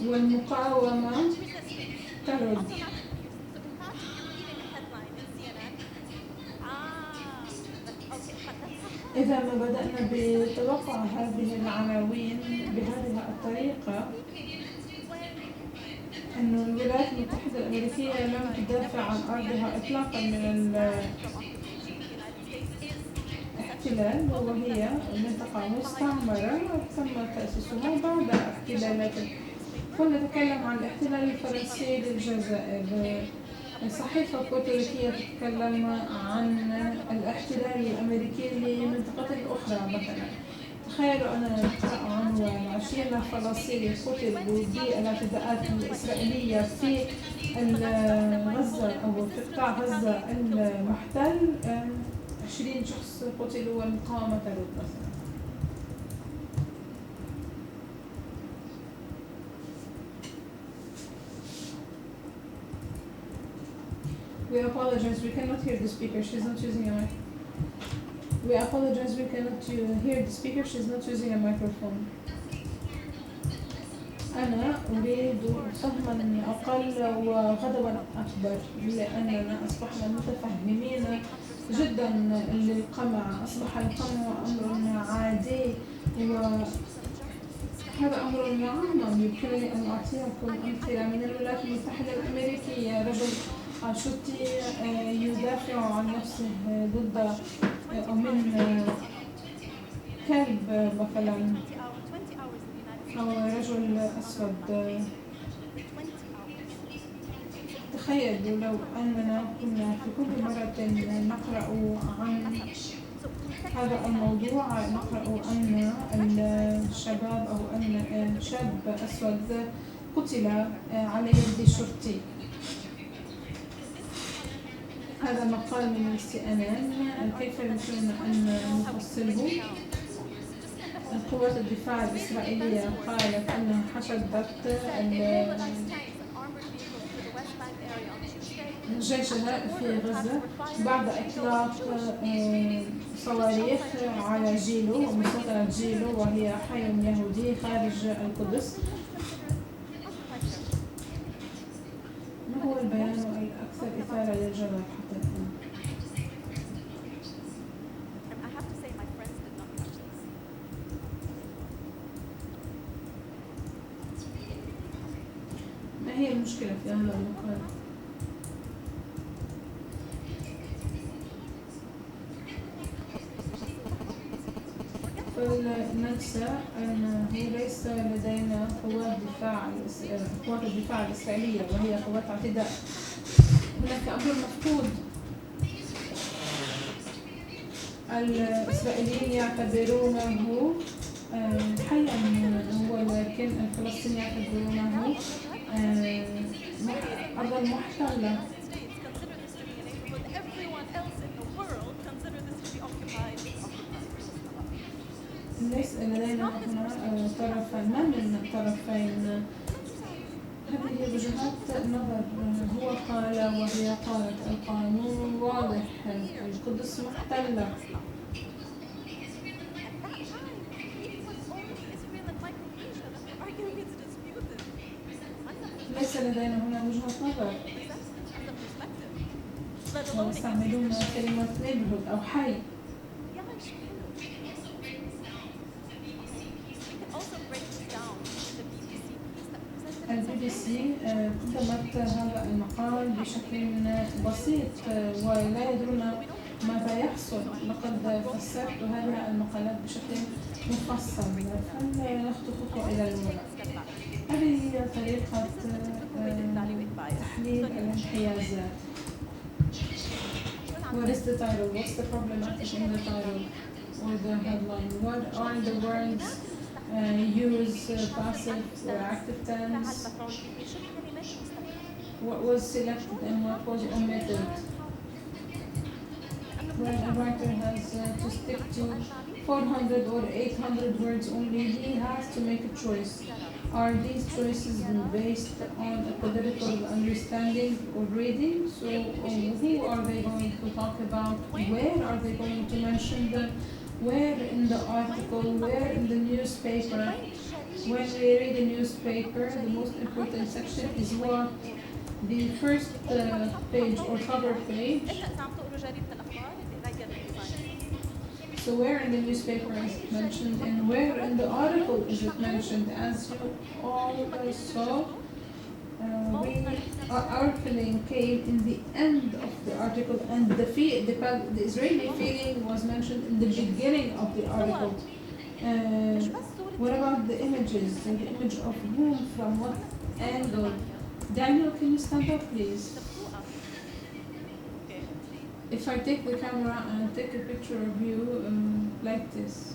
والمقاومة ترد. إذا ما بدأنا بتوقع هذه العناوين بهذه الطريقة، أن الولايات المتحدة الأمريكية لم تدافع عن أرضها إطلاقا من الاحتلال، وهي منطقة مستعمرة تم تأسيسها بعد احتلالات. فنتكلم عن الاحتلال الفرنسي للجزائر. صحيفة بورتوريكية تتكلم عن الاحتلال الأمريكي لمنطقة أخرى. مثلا تخيلوا أنا نقرأ عنوان 20 فلسطيني قتلوا بالاعتداءات الإسرائيلية في غزة أو في قطاع غزة المحتل. 20 شخص قتلوا والمقاومة ترد مثلا. We apologize, we cannot hear the speaker, she's not using a mic. We apologize, we cannot hear the speaker, she's not using a microphone. أنا أريد فهما أقل وغضبا أكبر، لأننا أصبحنا متفهمين جدا للقمع. أصبح القمع أمر عادي، وهذا أمر معمم. يمكنني أن أعطيكم أمثلة من الولايات المتحدة الأمريكية. رجل شرطي يدافع عن نفسه ضد أو من كلب مثلا، أو رجل أسود. تخيلوا لو أننا كنا في كل مرة نقرأ عن هذا الموضوع، نقرأ أن الشباب أو أن شاب أسود قتل على يد شرطي. هذا مقال من CNN. كيف يمكننا أن نفصله؟ قوات الدفاع الإسرائيلية قالت أنها حشدت جيشها في غزة بعد إطلاق صواريخ على جيلو ومستوطنة جيلو، وهي حي يهودي خارج القدس. ما هو البيان الأكثر إثارة للجدل حتى الآن؟ ما هي المشكلة في هذا المقال؟ فلننسى أنه ليس لدينا قوات الدفاع الإسرائيلية وهي قوات اعتداء. هناك أمر مفقود. الإسرائيليين يعتبرونه حيا، ولكن الفلسطينيين يعتبرونه أرضا محتلة. ليس لدينا هنا طرفين، ما من طرفين. هذه وجهات نظر. هو قال وهي قالت. القانون واضح، القدس محتلة. لدينا هنا وجهة نظر ويستعملون كلمة neighborhood أو حي. الBBC قدمت هذا المقال بشكل بسيط ولا يدرون ماذا يحصل. لقد فسرت هذه المقالات بشكل مفصل، فلنخطو خطوة إلى الوراء. هذه هي طريقة تحليل الانحيازات. What is the title? What's the problematic in the title or the headline? What are the words use passive or active tense? What was selected and what was omitted? When a writer has to stick to 400 or 800 words only, he has to make a choice. Are these choices based on a political understanding or reading? So who are they going to talk about? Where are they going to mention them? Where in the article? Where in the newspaper? When we read a newspaper, the most important section is what? The first page or cover page. So where in the newspaper is it mentioned and where in the article is it mentioned? As you all saw, our feeling came in the end of the article, and the Israeli feeling was mentioned in the beginning of the article. What about the images? The image of whom, from what angle? Daniel, can you stand up, please? If I take the camera and take a picture of you like this,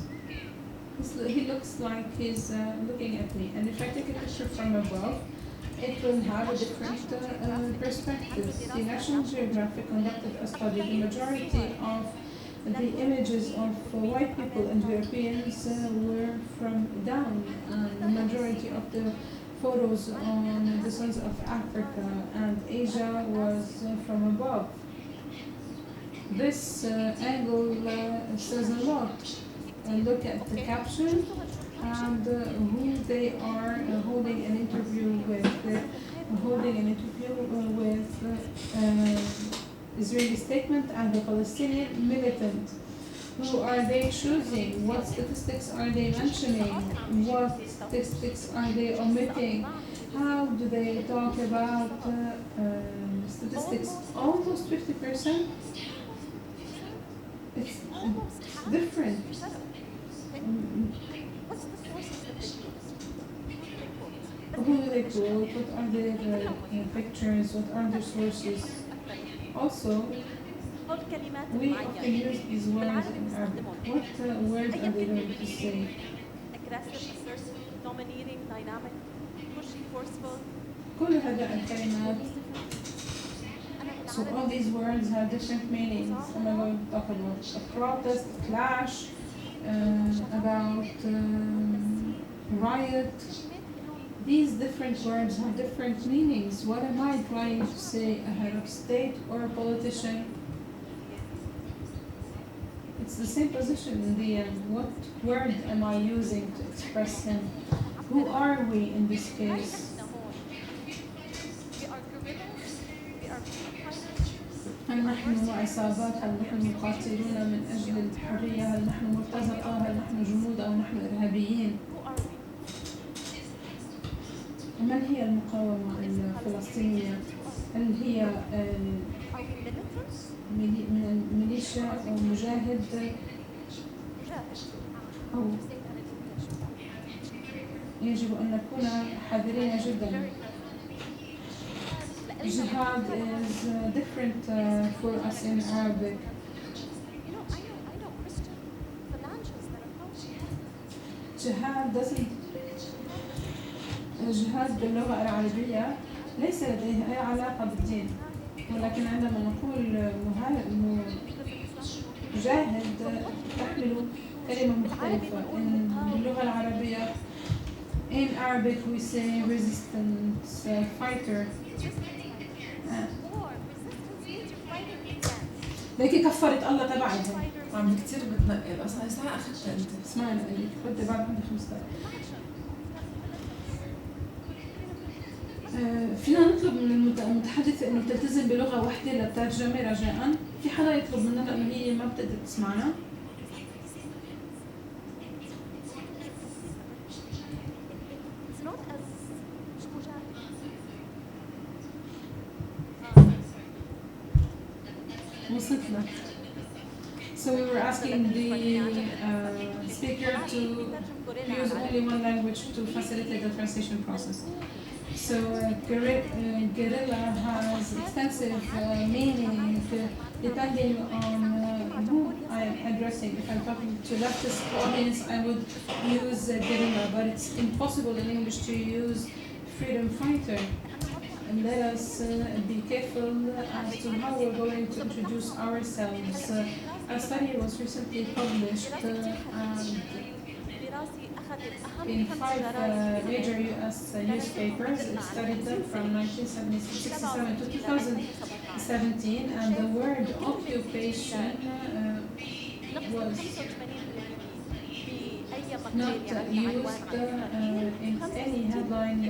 he looks like he's looking at me. And if I take a picture from above, it will have a different perspective. The National Geographic conducted a study. The majority of the images of white people and Europeans were from down. The majority of the photos on the sons of Africa and Asia was from above. This angle says a lot. Look at the caption and who they are holding an interview with. Holding an interview with Israeli statement and the Palestinian militant. Who are they choosing? What statistics are they mentioning? What statistics are they omitting? How do they talk about statistics? Almost 50%. It's different. Who do they quote? What are their pictures? What are their sources? Also, we often use these words in Arabic. What words are they going to say? كل هذه الكلمات. So all these words have different meanings. I'm going to talk about a protest, clash, about riot. These different words have different meanings. What am I trying to say? A head of state or a politician? It's the same position in the end. What word am I using to express him? Who are we in this case? هل نحن عصابات؟ هل نحن مقاتلون من أجل الحرية؟ هل نحن مرتزقة؟ هل نحن جنود أو نحن إرهابيين؟ من هي المقاومة الفلسطينية؟ هل هي من الميليشيا أو مجاهد أو يجب أن نكون حذرين جدا. Jihad is different for us in Arabic. Jihad باللغة العربية ليس لديه أي علاقة بالدين، ولكن عندما نقول مجاهد تحمل كلمة مختلفة. باللغة العربية in Arabic we say resistance fighter. لكن كفرت الله تبعها عم كتير بتنقل اصلا ساعة اخذتها انت. اسمعنا قلت بعد عندي 5 دقائق. فينا نطلب من المتحدثة إنه تلتزم بلغة واحدة للترجمة رجاءً. في حدا يطلب منها لأنه هي ما بتقدر تسمعنا. وصلت لك. So we were asking the speaker to use only one language to facilitate the translation process. So guerrilla has extensive meaning depending on who I am addressing. If I'm talking to leftist audience, I would use guerrilla, but it's impossible in English to use freedom fighter. And let us be careful as to how we're going to introduce ourselves. A study was recently published in 5 major US newspapers. It studied them from 1967 to 2017, and the word occupation was not used in any headline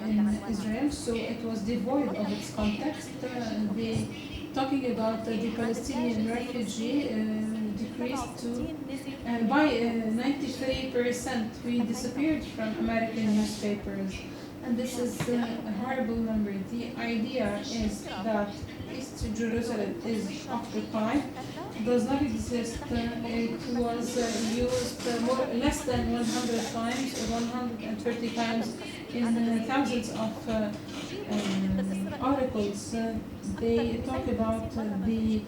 in Israel, so it was devoid of its context. Talking about the Palestinian refugee decreased to by 93%. We disappeared from American newspapers, and this is a horrible number. The idea is that East Jerusalem is occupied. Does not exist. It was used less than 100 times or 130 times in thousands of articles. They talk about the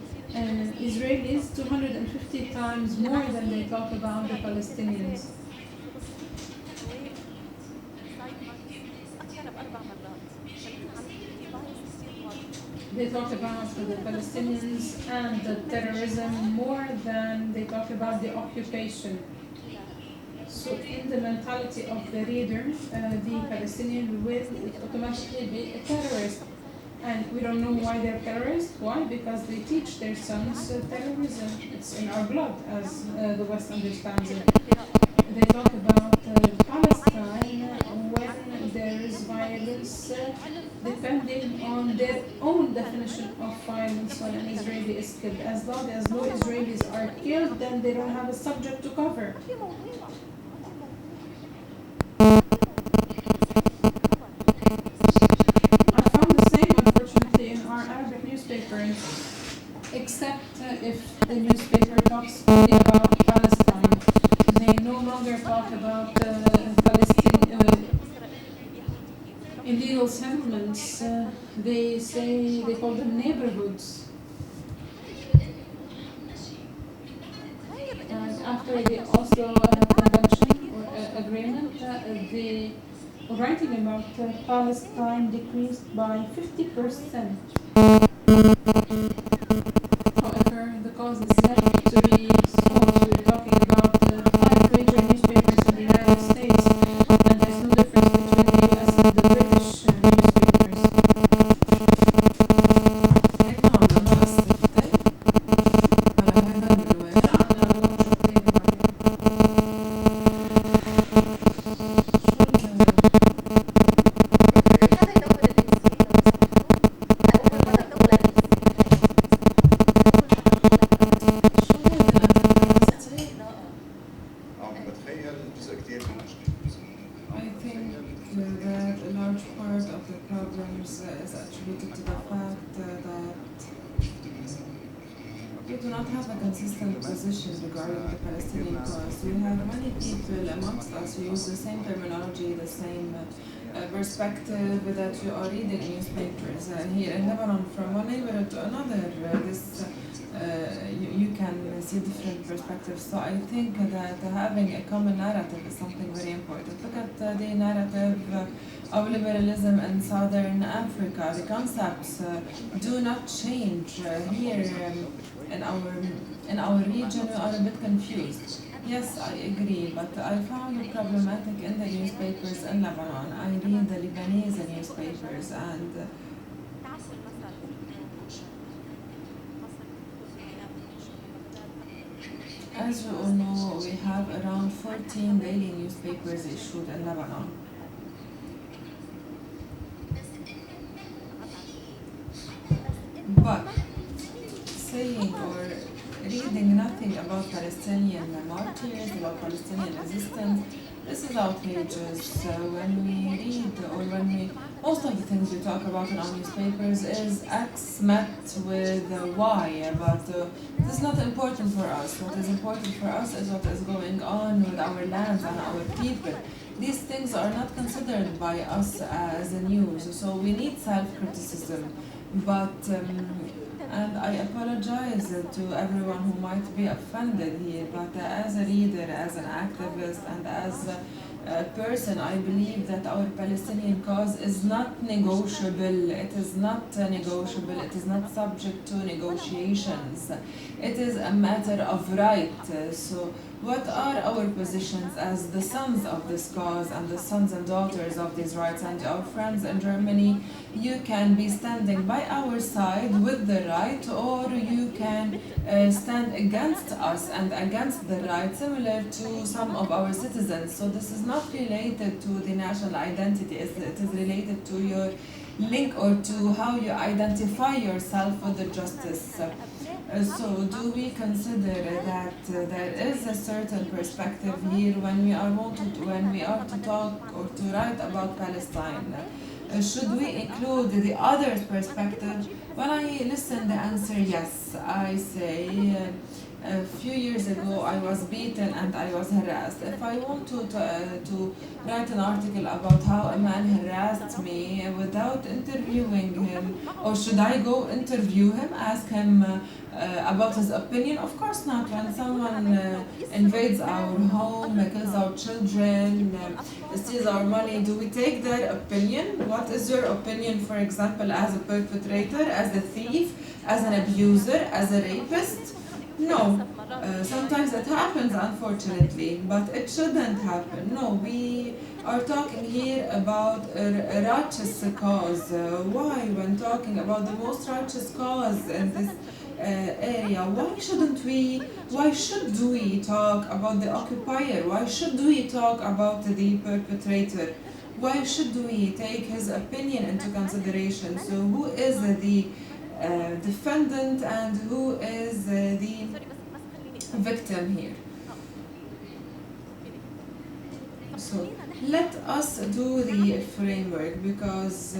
Israelis 250 times more than they talk about the Palestinians. They talk about the Palestinians and the terrorism more than they talk about the occupation. So in the mentality of the reader, the Palestinian will automatically be a terrorist. And we don't know why they're terrorists. Why? Because they teach their sons terrorism. It's in our blood, as the West understands it. They talk about Palestine when there is violence, depending on their own definition of violence when an Israeli is killed. As long as no Israelis are killed, then they don't have a subject to cover. I found the same, unfortunately, in our Arabic newspapers, except if the newspaper talks only about Palestine. They no longer talk about Palestine illegal settlements. They call them neighborhoods. And after the Oslo Convention or agreement, the writing about Palestine decreased by 50%. However, the cause is yet to be solved. We're talking about 5 major newspapers in the United States, and there's no difference between the US and the British newspapers. Use the same terminology, the same perspective that you are reading newspapers here in Lebanon from one neighborhood to another. You can see different perspectives. So I think that having a common narrative is something very important. Look at the narrative of liberalism in Southern Africa. The concepts do not change. Here in our region, we are a bit confused. Yes, I agree, but I found it problematic in the newspapers in Lebanon. I read the Lebanese newspapers, and as you all know, we have around 14 daily newspapers issued in Lebanon. about Palestinian martyrs, about Palestinian resistance. This is outrageous. When we read, or when we, most of the things we talk about in our newspapers is X met with Y, but this is not important for us. What is important for us is what is going on with our lands and our people. These things are not considered by us as news, so we need self-criticism. But and I apologize to everyone who might be offended here, but as a reader, as an activist, and as a person, I believe that our Palestinian cause is not negotiable. It is not negotiable. It is not subject to negotiations. It is a matter of right. So what are our positions as the sons of this cause and the sons and daughters of these rights and our friends in Germany? You can be standing by our side with the right, or you can stand against us and against the right, similar to some of our citizens. So this is not related to the national identity, it is related to your link or to how you identify yourself with the justice. So do we consider that there is a certain perspective here when we are to talk or to write about Palestine? Should we include the other's perspective? When I listen, the answer yes. I say a few years ago I was beaten and I was harassed. If I want to write an article about how a man harassed me without interviewing him, or should I go interview him, ask him about his opinion? Of course not. When someone invades our home, kills our children, steals our money, do we take their opinion? What is your opinion, for example, as a perpetrator, as a thief, as an abuser, as a rapist? No. Sometimes it happens, unfortunately, but it shouldn't happen. No, we are talking here about a righteous cause. Why, when talking about the most righteous cause in this area, why should we talk about the occupier? Why should we talk about the perpetrator? Why should we take his opinion into consideration? So who is the defendant and who is the victim here? So let us do the framework, because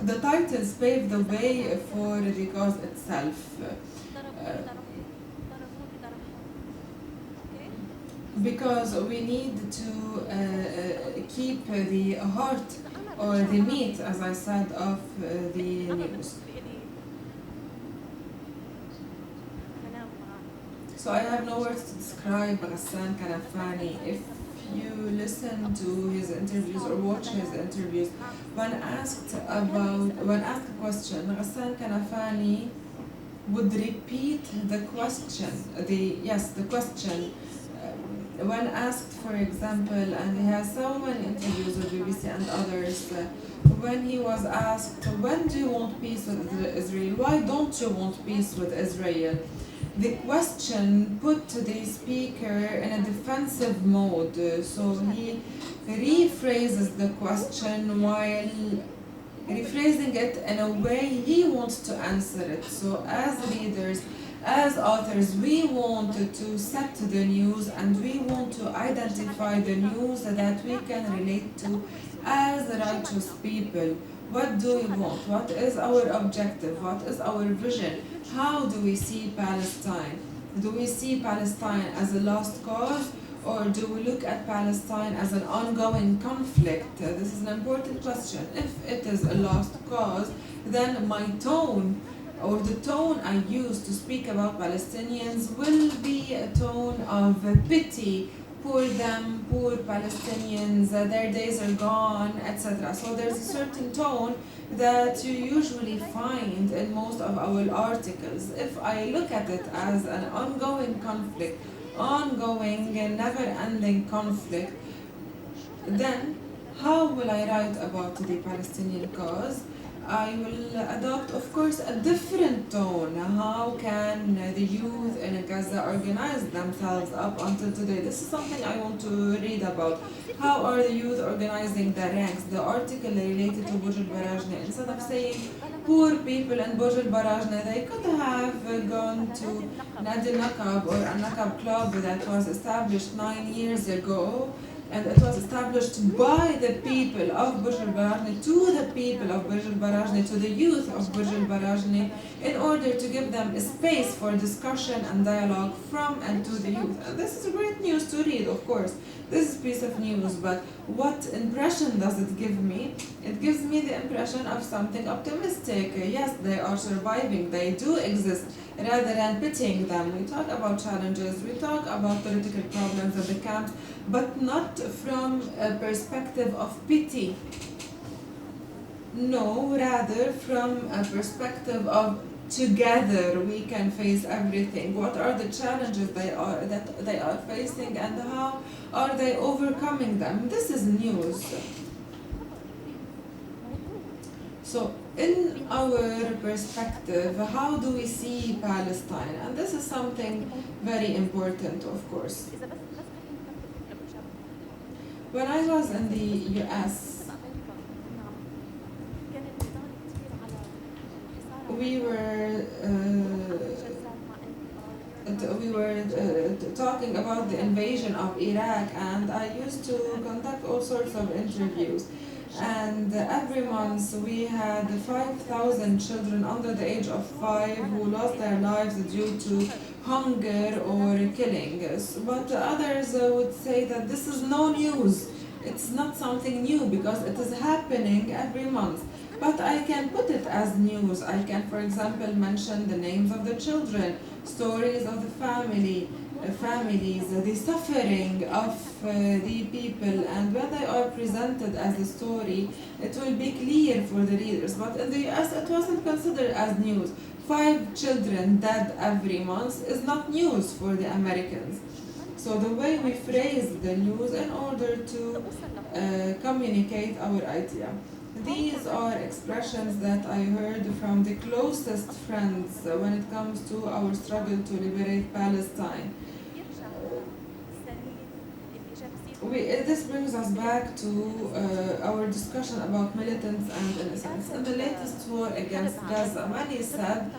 the titles pave the way for the cause itself. Because we need to keep the heart or the meat, as I said, of the news. So I have no words to describe Ghassan Kanafani. If you listen to his interviews or watch his interviews, when asked a question, Ghassan Kanafani would repeat the question. The question. When asked, for example, and he has so many interviews with BBC and others, when he was asked, when do you want peace with Israel? Why don't you want peace with Israel? The question put the speaker in a defensive mode, so he rephrases the question while rephrasing it in a way he wants to answer it. So as readers, as authors, we want to set the news and we want to identify the news that we can relate to as righteous people. What do we want? What is our objective? What is our vision? How do we see Palestine? Do we see Palestine as a lost cause, or do we look at Palestine as an ongoing conflict? This is an important question. If it is a lost cause, then my tone, or the tone I use to speak about Palestinians, will be a tone of pity. Poor them, poor Palestinians, their days are gone, etc. So there's a certain tone that you usually find in most of our articles. If I look at it as an ongoing conflict, ongoing and never-ending conflict, then how will I write about the Palestinian cause? I will adopt, of course, a different tone. How can the youth in Gaza organize themselves up until today? This is something I want to read about. How are the youth organizing their ranks? The article related to Burj al-Barajna, instead of saying poor people in Burj al-Barajna, they could have gone to Nadi Nakab or a Nakab club that was established 9 years ago, and it was established by the people of Burj al-Barajna, to the people of Burj al-Barajna, to the youth of Burj al-Barajna, in order to give them a space for discussion and dialogue from and to the youth. And this is great news to read, of course. This is a piece of news, but what impression does it give me? It gives me the impression of something optimistic. Yes, they are surviving, they do exist, rather than pitying them. We talk about challenges, we talk about political problems at the camps, but not from a perspective of pity. No, rather from a perspective of together we can face everything. What are the challenges that they are facing, and how are they overcoming them? This is news. So in our perspective, how do we see Palestine? And this is something very important, of course. When I was in the US, we were talking about the invasion of Iraq, and I used to conduct all sorts of interviews. And every month we had 5,000 children under the age of 5 who lost their lives due to hunger or killing. But others would say that this is no news. It's not something new because it is happening every month. But I can put it as news. I can, for example, mention the names of the children, stories of the families, the suffering of the people, and when they are presented as a story, it will be clear for the readers. But in the US, it wasn't considered as news. 5 children dead every month is not news for the Americans. So the way we phrase the news in order to communicate our idea. These are expressions that I heard from the closest friends when it comes to our struggle to liberate Palestine. This brings us back to our discussion about militants and innocents. In the latest war against Gaza, many said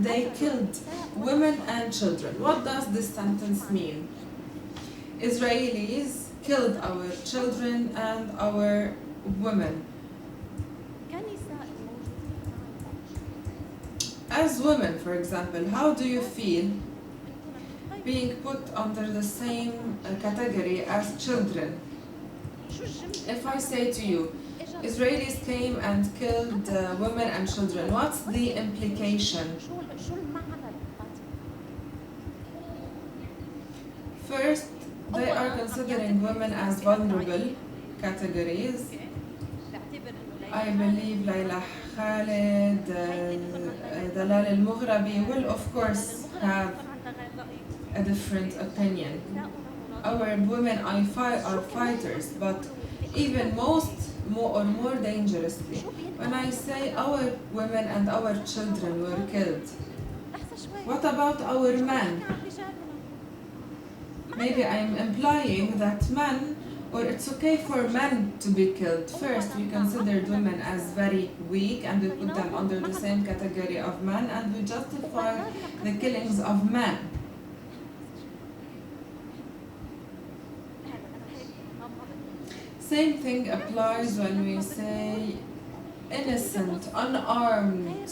they killed women and children. What does this sentence mean? Israelis killed our children and our women. As women, for example, how do you feel being put under the same category as children? If I say to you, Israelis came and killed women and children, what's the implication? First, they are considering women as vulnerable categories. I believe Layla Khaled, Dalal al-Mughrabi will of course have a different opinion. Our women are fighters, but even more dangerously, when I say our women and our children were killed, what about our men? Maybe I'm implying that men, or it's okay for men to be killed. First, we considered women as very weak and we put them under the same category of men, and we justify the killings of men. Same thing applies when we say innocent, unarmed.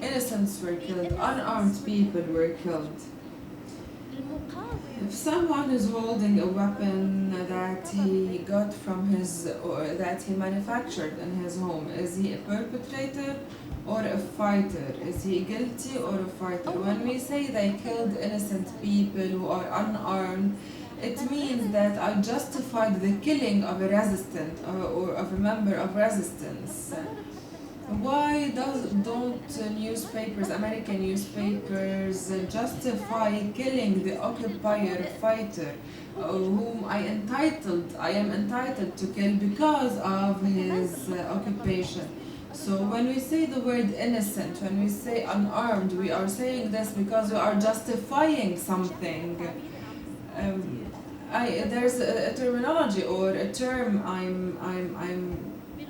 Innocents were killed, unarmed people were killed. If someone is holding a weapon that he got from or that he manufactured in his home, is he a perpetrator or a fighter? Is he guilty or a fighter? When we say they killed innocent people who are unarmed, it means that I justified the killing of a resistant or of a member of resistance. Why don't newspapers, American newspapers, justify killing the occupier fighter whom I am entitled to kill because of his occupation? So when we say the word innocent, when we say unarmed, we are saying this because we are justifying something. There's a terminology or a term I'm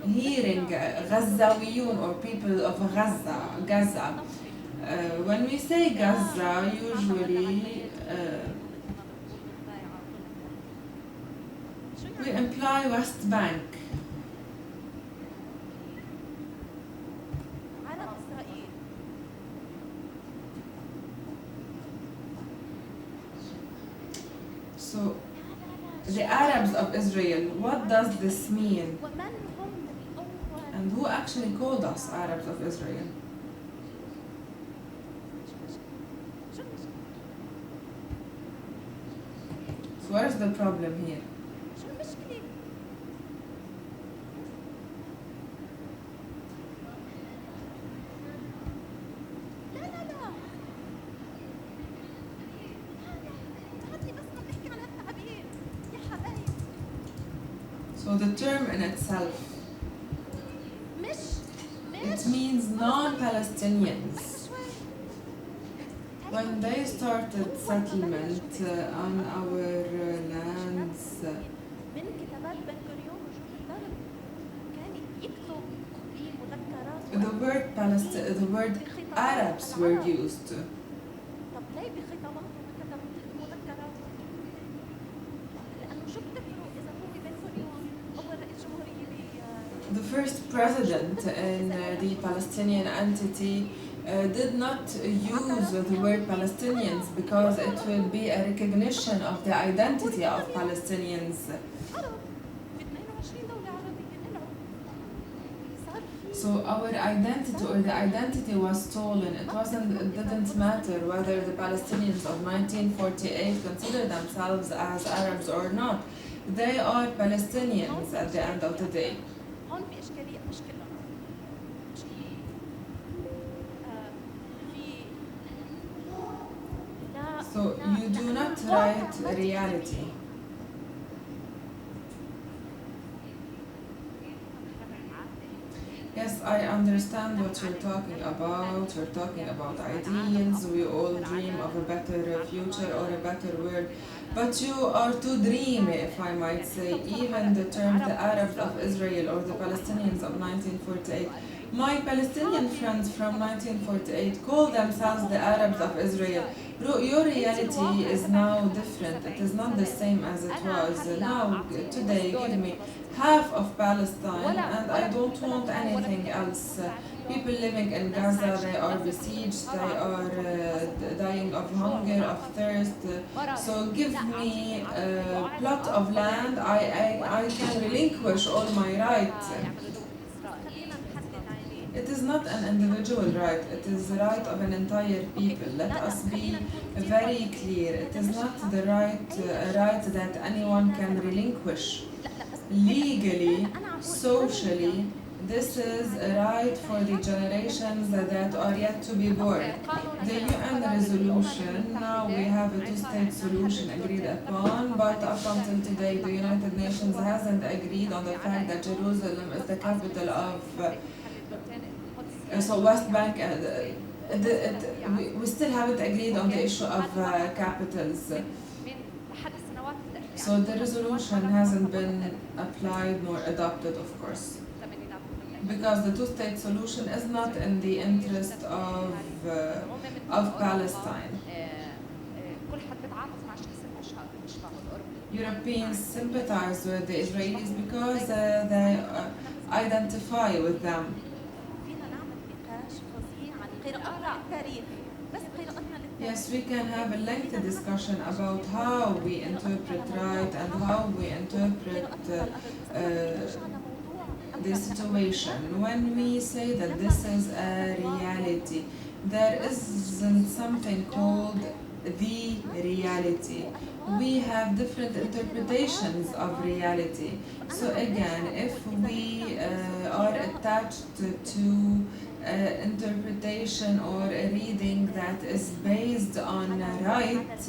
hearing, Ghazawiyun, or people of Gaza. When we say Gaza, usually we imply West Bank. So, the Arabs of Israel, what does this mean? And who actually called us Arabs of Israel? So where's the problem here? So the term in itself, it means non-Palestinians. When they started settlement on our lands, the word Arabs were used. The first president in the Palestinian entity did not use the word Palestinians because it will be a recognition of the identity of Palestinians. So our identity, or the identity, was stolen. It didn't matter whether the Palestinians of 1948 consider themselves as Arabs or not. They are Palestinians at the end of the day. So you do not write reality. Yes, I understand what you're talking about. You're talking about ideals. We all dream of a better future or a better world. But you are too dreamy, if I might say. Even the term the Arabs of Israel or the Palestinians of 1948. My Palestinian friends from 1948 call themselves the Arabs of Israel. Your reality is now different. It is not the same as it was. Now, today, give me half of Palestine, and I don't want anything else. People living in Gaza, they are besieged, they are dying of hunger, of thirst. So give me a plot of land, I can relinquish all my rights. It is not an individual right, it is the right of an entire people. Let us be very clear. It is not the right that anyone can relinquish. Legally, socially, this is a right for the generations that are yet to be born. The UN resolution, now we have a two-state solution agreed upon, but up until today the United Nations hasn't agreed on the fact that Jerusalem is the capital of so West Bank, we still haven't agreed on the issue of capitals. So the resolution hasn't been applied nor adopted, of course, because the two-state solution is not in the interest of Palestine. Europeans sympathize with the Israelis because they identify with them. Yes, we can have a lengthy discussion about how we interpret right and how we interpret the situation. When we say that this is a reality, there isn't something called the reality. We have different interpretations of reality. So again, if we are attached to interpretation or a reading that is based on a right,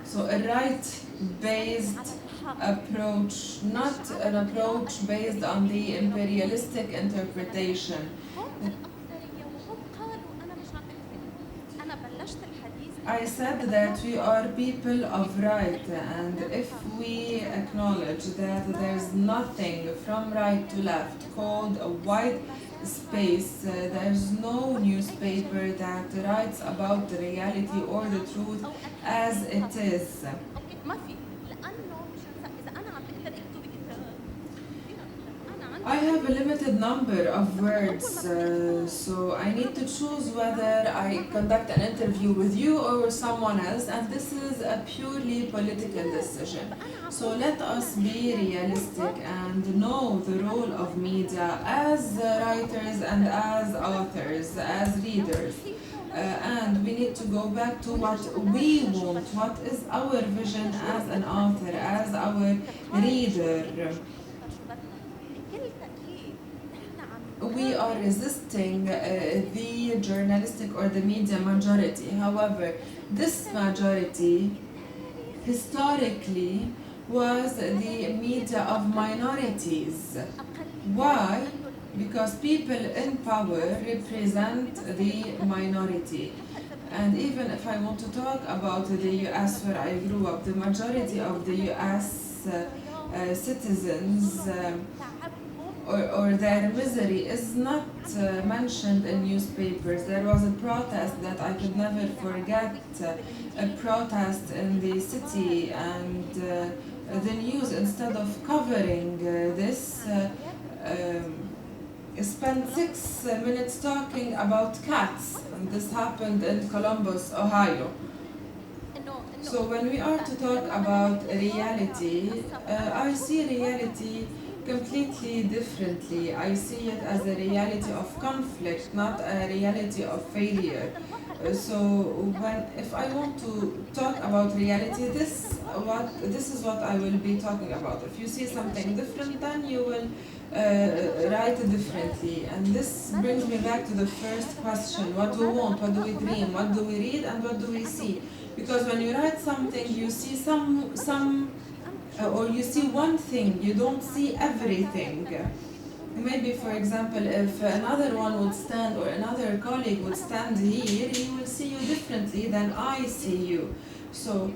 so a right based approach, not an approach based on the imperialistic interpretation. I said that we are people of right, and if we acknowledge that there's nothing from right to left called a white space, there's no newspaper that writes about the reality or the truth as it is. I have a limited number of words, so I need to choose whether I conduct an interview with you or someone else, and this is a purely political decision. So let us be realistic and know the role of media as writers and as authors, as readers. And we need to go back to what we want, what is our vision as an author, as our reader. We are resisting the journalistic or the media majority. However, this majority historically was the media of minorities. Why? Because people in power represent the minority. And even if I want to talk about the US where I grew up, the majority of the US citizens or their misery is not mentioned in newspapers. There was a protest that I could never forget, a protest in the city, and the news, instead of covering this, spent 6 minutes talking about cats, and this happened in Columbus, Ohio. So when we are to talk about reality, I see reality completely differently. I see it as a reality of conflict, not a reality of failure. So if I want to talk about reality, this is what I will be talking about. If you see something different, then you will write it differently. And this brings me back to the first question: what do we want? What do we dream? What do we read? And what do we see? Because when you write something, you see or you see one thing, you don't see everything. Maybe, for example, if another one would stand or another colleague would stand here, he will see you differently than I see you. So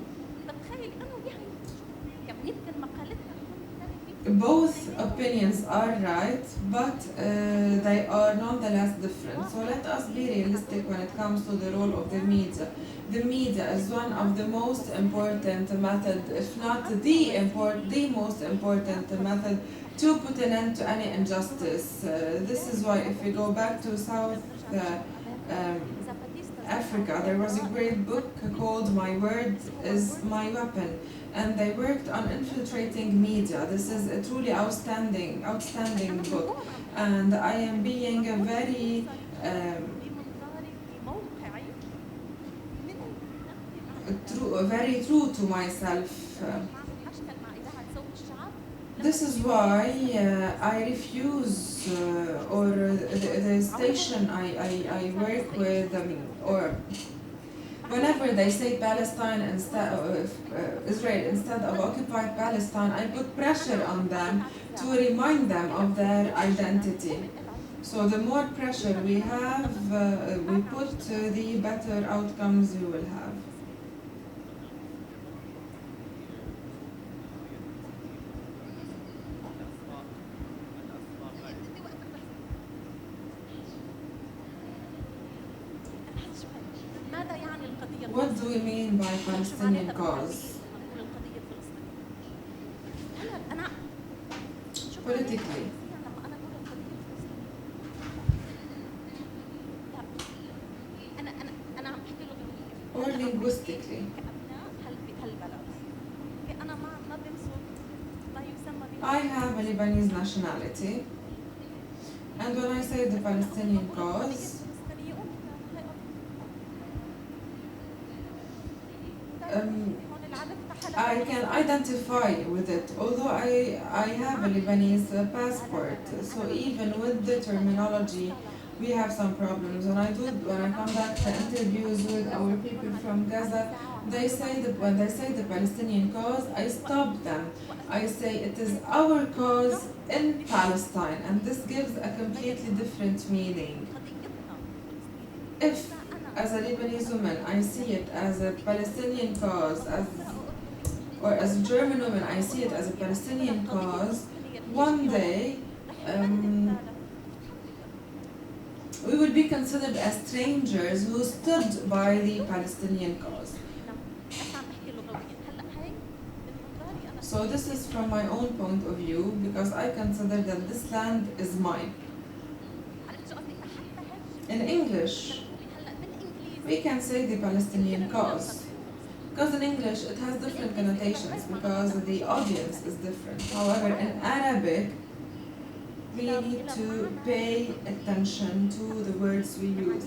both opinions are right, but they are nonetheless different. So let us be realistic when it comes to the role of the media. The media is one of the most important method, if not the most important method to put an end to any injustice. This is why if we go back to South Africa, there was a great book called My Word is My Weapon, and they worked on infiltrating media. This is a truly outstanding book, and I am being very true to myself. This is why I refuse, or the station I work with, or whenever they say Palestine instead of Israel instead of occupied Palestine, I put pressure on them to remind them of their identity. So the more pressure we have, we put, the better outcomes we will have. What do we mean by Palestinian cause? Politically. Or linguistically. I have a Lebanese nationality, and when I say the Palestinian cause, I can identify with it, although I have a Lebanese passport. So even with the terminology we have some problems. When I come back to interviews with our people from Gaza, when they say the Palestinian cause, I stop them. I say it is our cause in Palestine, and this gives a completely different meaning. If, as a Lebanese woman, I see it as a Palestinian cause, or as a German woman, I see it as a Palestinian cause, one day we will be considered as strangers who stood by the Palestinian cause. So this is from my own point of view, because I consider that this land is mine. In English, we can say the Palestinian cause. Because in English it has different connotations because the audience is different. However, in Arabic, we need to pay attention to the words we use.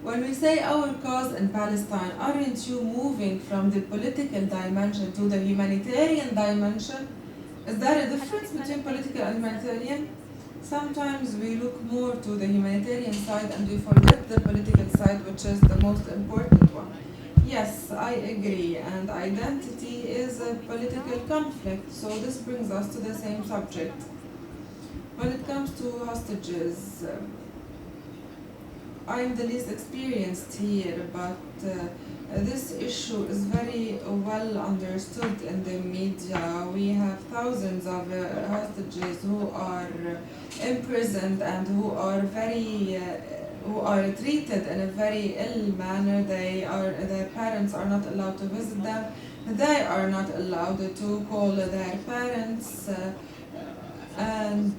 When we say our cause in Palestine, aren't you moving from the political dimension to the humanitarian dimension? Is there a difference between political and humanitarian? Sometimes we look more to the humanitarian side and we forget the political side, which is the most important one. Yes, I agree, and identity is a political conflict, so this brings us to the same subject. When it comes to hostages, I'm the least experienced here, but this issue is very well understood in the media. We have thousands of hostages who are imprisoned and who are treated in a very ill manner. Their parents are not allowed to visit them. They are not allowed to call their parents, and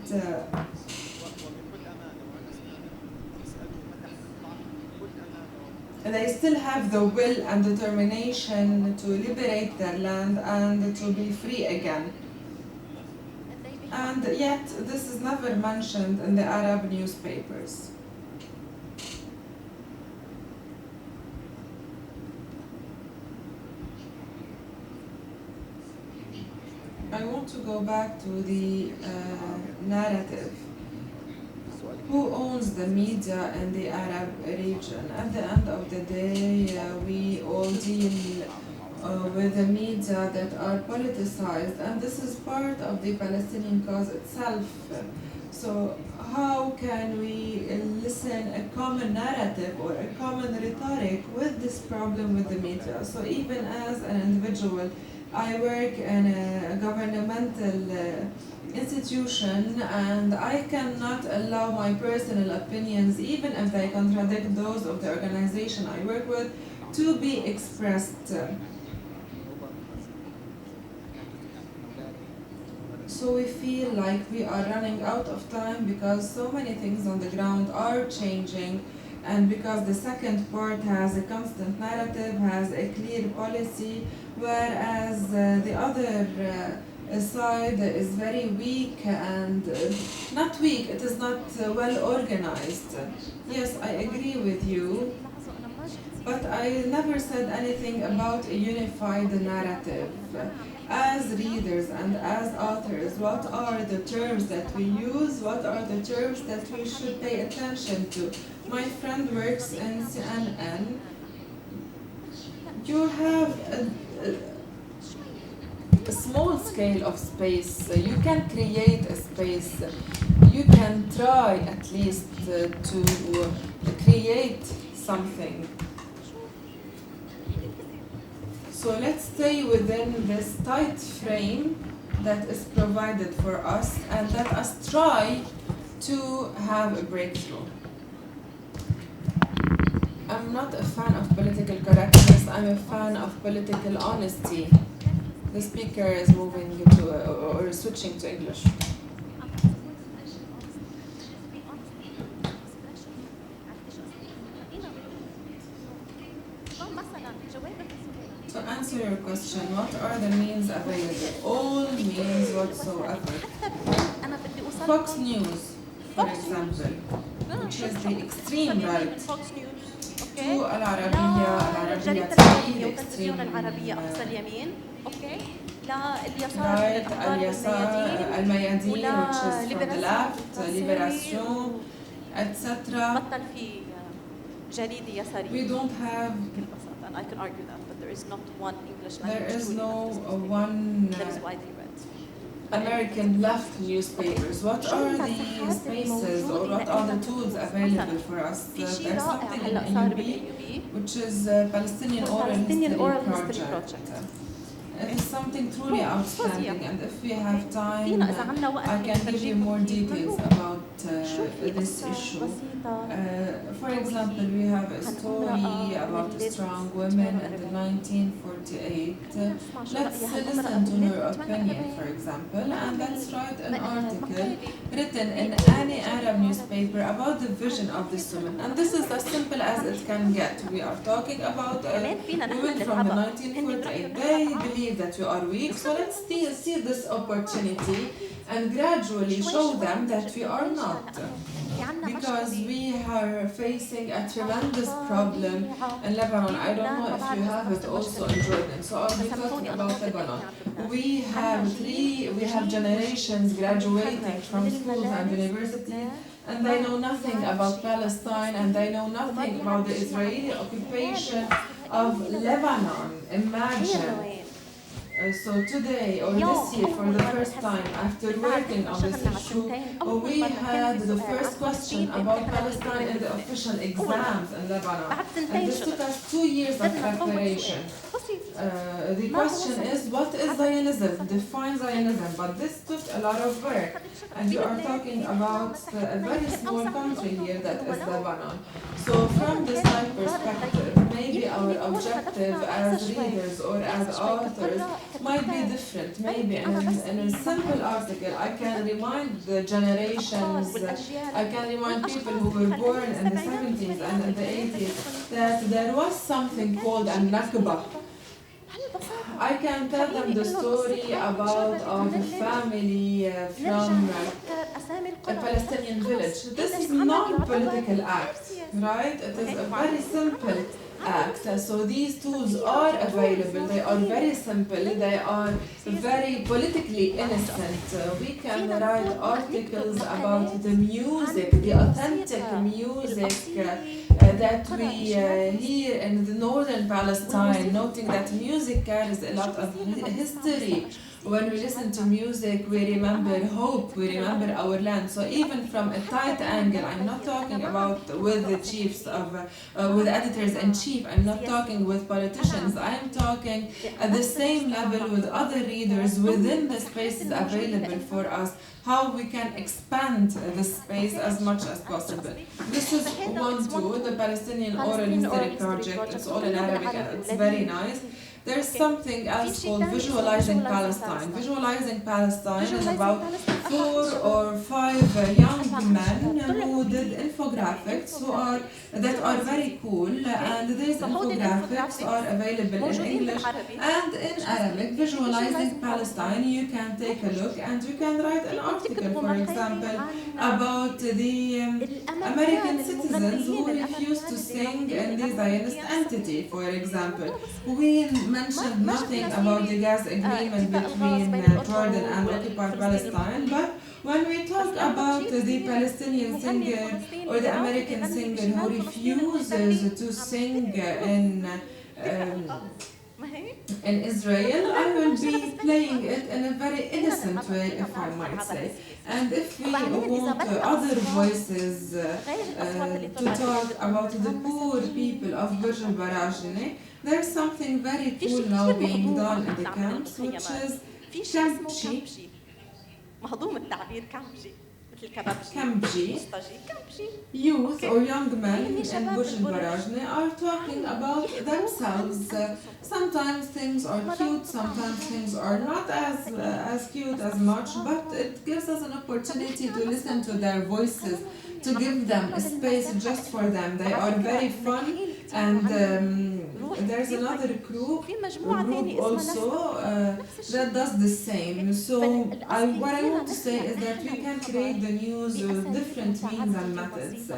they still have the will and determination to liberate their land and to be free again. And yet, this is never mentioned in the Arab newspapers. I want to go back to the narrative. Who owns the media in the Arab region? At the end of the day, we all deal with the media that are politicized, and this is part of the Palestinian cause itself. So how can we listen a common narrative or a common rhetoric with this problem with the media? So even as an individual, I work in a governmental institution, and I cannot allow my personal opinions, even if they contradict those of the organization I work with, to be expressed. So we feel like we are running out of time because so many things on the ground are changing, and because the second part has a constant narrative, has a clear policy, whereas the other side is very weak and not weak, it is not well organized. Yes, I agree with you, but I never said anything about a unified narrative. As readers and as authors, what are the terms that we use? What are the terms that we should pay attention to? My friend works in CNN. You have a small scale of space. You can create a space. You can try at least to create something. So let's stay within this tight frame that is provided for us, and let us try to have a breakthrough. I'm not a fan of political correctness, I'm a fan of political honesty. The speaker is moving to or switching to English. To answer your question, what are the means available? All means whatsoever. Fox News, for example, which is the extreme right. To العربية TV, the extreme لليسار right, الأخبار الميادين, ولا which is from the left, Libération, etc. بطل في جريدة يسارية. We don't have, بكل بساطة. And I can argue that, but there is not one English there language is tool no enough one that is widely read. American left newspapers. What are the spaces or what are the tools available for us? في شيء There's رائع something in هلا صار AUB, بالAUB which is Palestinian Palestinian Oral Oral History History Project. Project. It is something truly outstanding, and if we have time, فينا إذا عنا وقت I can give you more details about this issue. For example, we have a story about a strong woman in the 1948. Let's listen to her opinion, for example, and let's write an article written in any Arab newspaper about the vision of this woman. And this is as simple as it can get. We are talking about women from the 1948. They believe that we are weak, so let's see this opportunity and gradually show them that we are not. Because we are facing a tremendous problem in Lebanon. I don't know if you have it also in Jordan. So I'll be talking about Lebanon. We have generations graduating from schools and universities, and they know nothing about Palestine, and they know nothing about the Israeli occupation of Lebanon. Imagine. So today or this year, for the first time, after working on this issue, we had the first question about Palestine in the official exams in Lebanon. And this took us 2 years of preparation. The question is, what is Zionism? Define Zionism. But this took a lot of work. And we are talking about a very small country here that is Lebanon. So from this type perspective, maybe our objective as readers or as authors might be different. Maybe in a simple article, I can remind the generations, I can remind people who were born in the 70s and in the 80s that there was something called a Nakba. I can tell them the story about a family from a Palestinian village. This is not a political act, right? It is a very simple act. So these tools are available. They are very simple. They are very politically innocent. We can write articles about the music, the authentic music that we hear in the northern Palestine, noting that music carries a lot of history. When we listen to music, we remember hope, we remember our land. So even from a tight angle, I'm not talking about with the chiefs of, with editors-in-chief, I'm not talking with politicians, I'm talking at the same level with other readers within the spaces available for us, how we can expand the space as much as possible. This is one tool, the Palestinian Oral History Project. It's all in Arabic and it's very nice. There's something else called Visualizing Palestine. Visualizing Palestine is about 4 or 5 young men who did infographics that are very cool, and these infographics are available in English and in Arabic. Visualizing Palestine, you can take a look and you can write an article, for example, about the American citizens who refused to sing in the Zionist entity, for example. We mentioned nothing about the gas agreement between Jordan and occupied Palestine, but when we talk about the Palestinian singer or the American singer who refuses to sing in Israel, I will be playing it in a very innocent way, if I might say. And if we want other voices to talk about the poor people of Burj al-Barajne, there's something very cool now being done in the camps, which is كامبشي. مهضوم التعبير كامبشي مثل كبابجي. كامبشي. Youth or young men in Burj al-Barajne are talking about themselves. Sometimes things are cute, sometimes things are not as cute as much, but it gives us an opportunity to listen to their voices, to give them a space just for them. They are very fun. And there's another group also that does the same. So what I want to say is that we can create the news with different means and methods.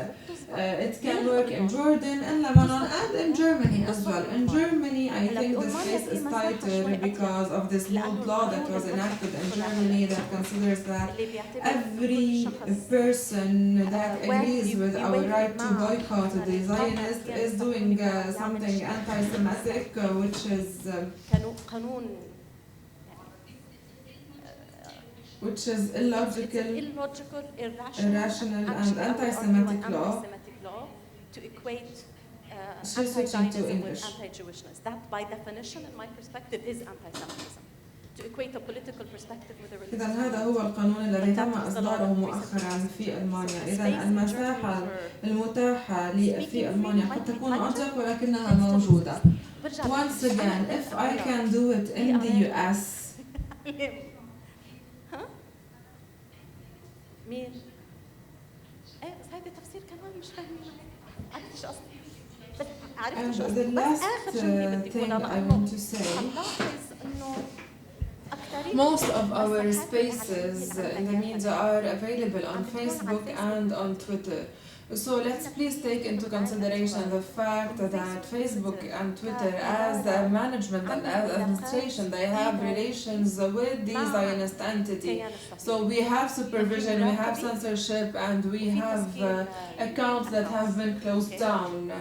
It can work in Jordan, in Lebanon, and in Germany as well. In Germany, I think the space is tighter because of this new law that was enacted in Germany that considers that every person that agrees with our right to boycott the Zionist is doing something anti-Semitic, which is illogical, irrational, and anti-Semitic law. To equate She's switching to anti-Zionism English. with anti-Jewishness. That, by definition, in my perspective, is anti-Semitism. To equate a political perspective with a religious. إذا هذا هو القانون الذي تم إصداره مؤخرا في ألمانيا. إذا المساحة المتاحة لي في ألمانيا قد تكون أضيق ولكنها موجودة. Once again, if I can do it in the US. مين؟ إيه بس هيدا تفسير كمان مش فاهمينه. عرفت شو قصدي؟ بس عرفت شو قصدي؟ بس آخر جملة بدي أقولها لأنه حنلاحظ إنه most of our spaces in the media are available on Facebook and on Twitter. So let's please take into consideration the fact that Facebook and Twitter, as a management and as administration, they have relations with the Zionist entity. So we have supervision, we have censorship, and we have accounts that have been closed down.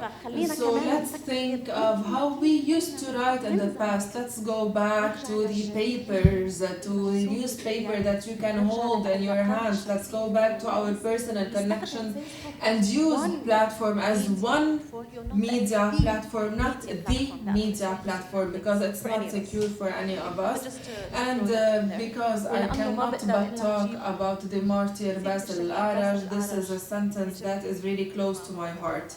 So let's think of how we used to write in the past. Let's go back to the papers, to the newspaper that you can hold in your hands. Let's go back to our personal connections and use platform as one media platform, not the media platform, because it's not secure for any of us. And because I cannot but talk about the martyr Basil al-Araj, this is a sentence that is really close to my heart.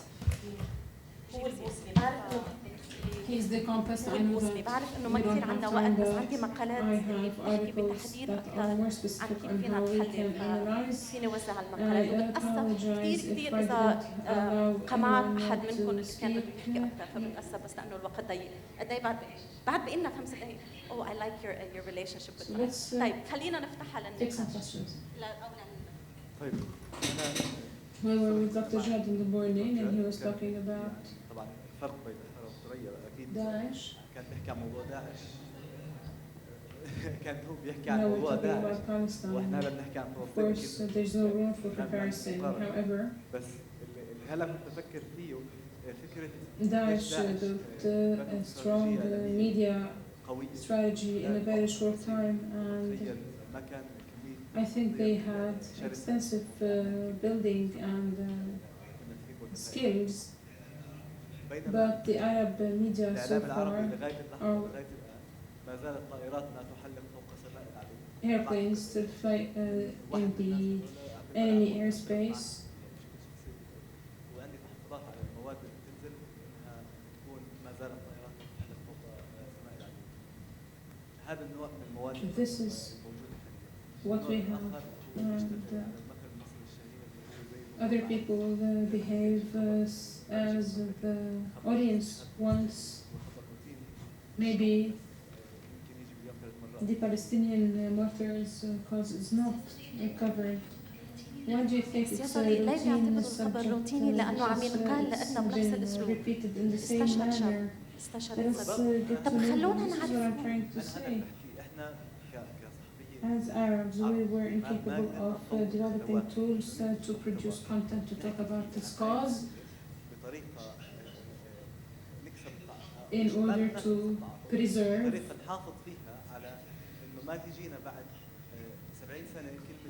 He's the compass. I know that بعرف إنه we ما don't كثير have عندنا time, وقت بس but عندي مقالات I اللي have بتحكي articles بتحديد that are أكثر more specific عن كيف on فينا how we نحلل can analyze. فيني وزع I المقالات وبتأسف apologize كثير if I إذا didn't allow قمعت anyone حد منكم اللي to كان بده يحكي speak. أكثر فبتأسف بس لأنه الوقت ضيق. قد إيه بعد بقينا 5 دقايق. Oh, I like your relationship with Let's طيب خلينا نفتحها take some للنقاش. questions. طيب أنا We were with Dr. Jad in the morning and he was talking about طبعا الفرق بين الحرب والثريا أكيد Daesh. كان بيحكي عن موضوع داعش كان هو بيحكي عن Now we're موضوع talking داعش about Palestine. واحنا هلا بنحكي عن Of فلسطين course, there's no room for comparison. However, بس اللي هلا كنت بفكر فيه فكرة Daesh built a strong media قوية strategy in a very short time, and تخيل ما كان كمية I think they had extensive building and skills, but the Arab media so الإعلام العربي far لغاية اللحظة are لغاية الآن ما زالت طائراتنا تحلق فوق سماء العدو airplanes still fly in the enemy airspace. وعندي تحفظات على المواد اللي بتنزل انها تكون ما زالت طائرات تحلق فوق سماء العدو. هذا النوع من المواد This is what we have, and other people behave as the audience wants. Maybe the Palestinian martyrs' cause is not recovered. Why do you think it's a routine subject that has been repeated in the same manner? Let us get to know this is what I'm trying to say. As Arabs, we were incapable of developing tools to produce content to talk about this cause in order to preserve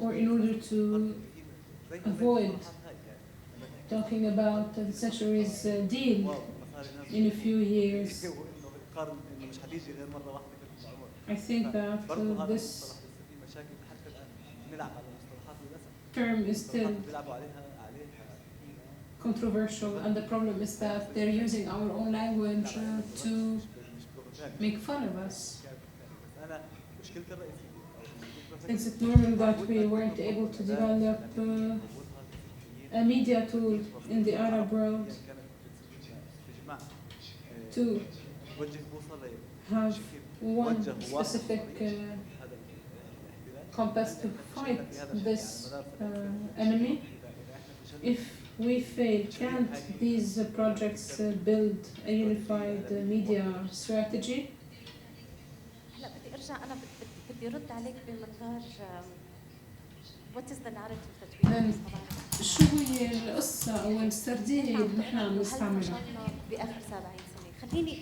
or in order to avoid talking about the century's deal in a few years. I think that this term is still controversial, and the problem is that they're using our own language to make fun of us. Is it normal that we weren't able to develop a media tool in the Arab world المجتمع to توجه بوصله have one وجه واحد specific هذا الاحتلال compass to fight this enemy. If we fail, can't these projects build a unified media strategy? هلا بدي ارجع انا بدي ارد عليك بمنظار what is the narrative that we use. شو هي القصة أو السردية اللي نحن عم نستعملها؟ بآخر 70 سنة خليني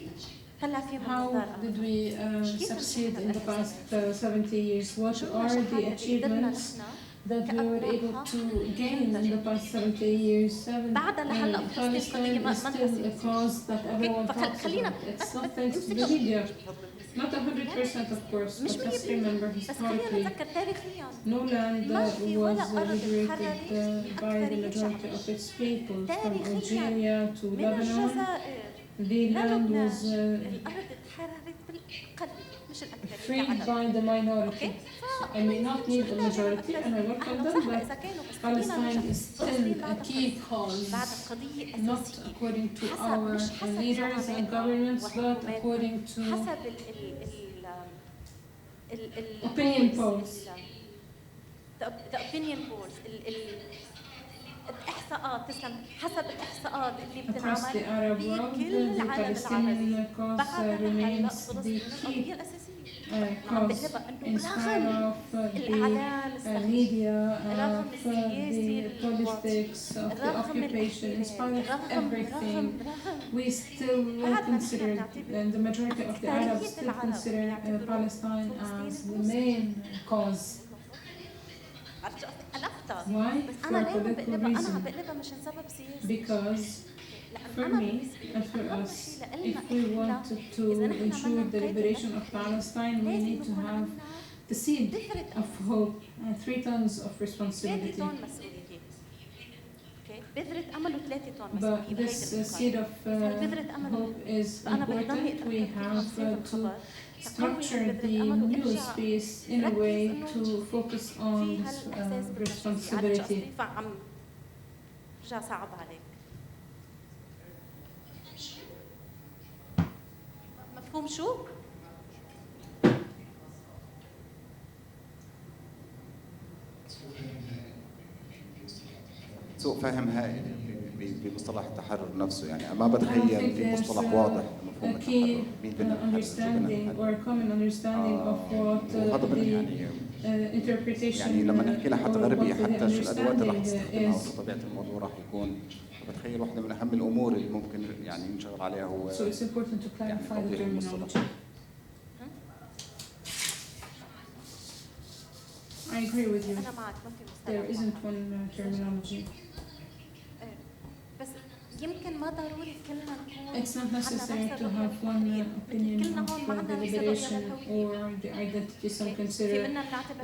هلا في How did we succeed in the past 70 years? What are the achievements that we were able to gain in the past 70 years? Palestine is still a cause that everyone talks about. It's not thanks to the media. Not 100% of course, but let's remember historically, no land was liberated by the majority of its people. From Algeria to Lebanon, the land was freed by the minority. I may not need the majority and I welcome them, but Palestine is still a key cause, not according to our leaders and governments, but according to opinion polls. The opinion polls. الإحصاءات تسلم حسب الإحصاءات اللي بتنعمل بكل العالم العربي بعد remains the key cause in spite of the media, of the politics, of the occupation, in spite of everything, we still consider, and the majority of the Arabs still consider Palestine as the main cause. Why? For political reason. Because for me and for us, if we wanted to ensure the liberation of Palestine, we need to have the seed of hope and 3 tons of responsibility. But this seed of hope is important. We have to structure the new space in a way to focus on responsibility. مفهوم شو؟ سوء فهم هائل بمصطلح التحرر نفسه، يعني ما بتخيل في مصطلح واضح مفهوم التحرر مين بدنا يعني لما نحكي لحد غربي حتى شو الادوات اللي رح تستخدمها وشو طبيعه الموضوع رح يكون، بتخيل واحده من اهم الامور اللي ممكن يعني نشتغل عليها هو يعني توضيح المصطلح. I agree with you. There isn't one terminology. It's not necessary to have one opinion of the liberation or the identity. Some consider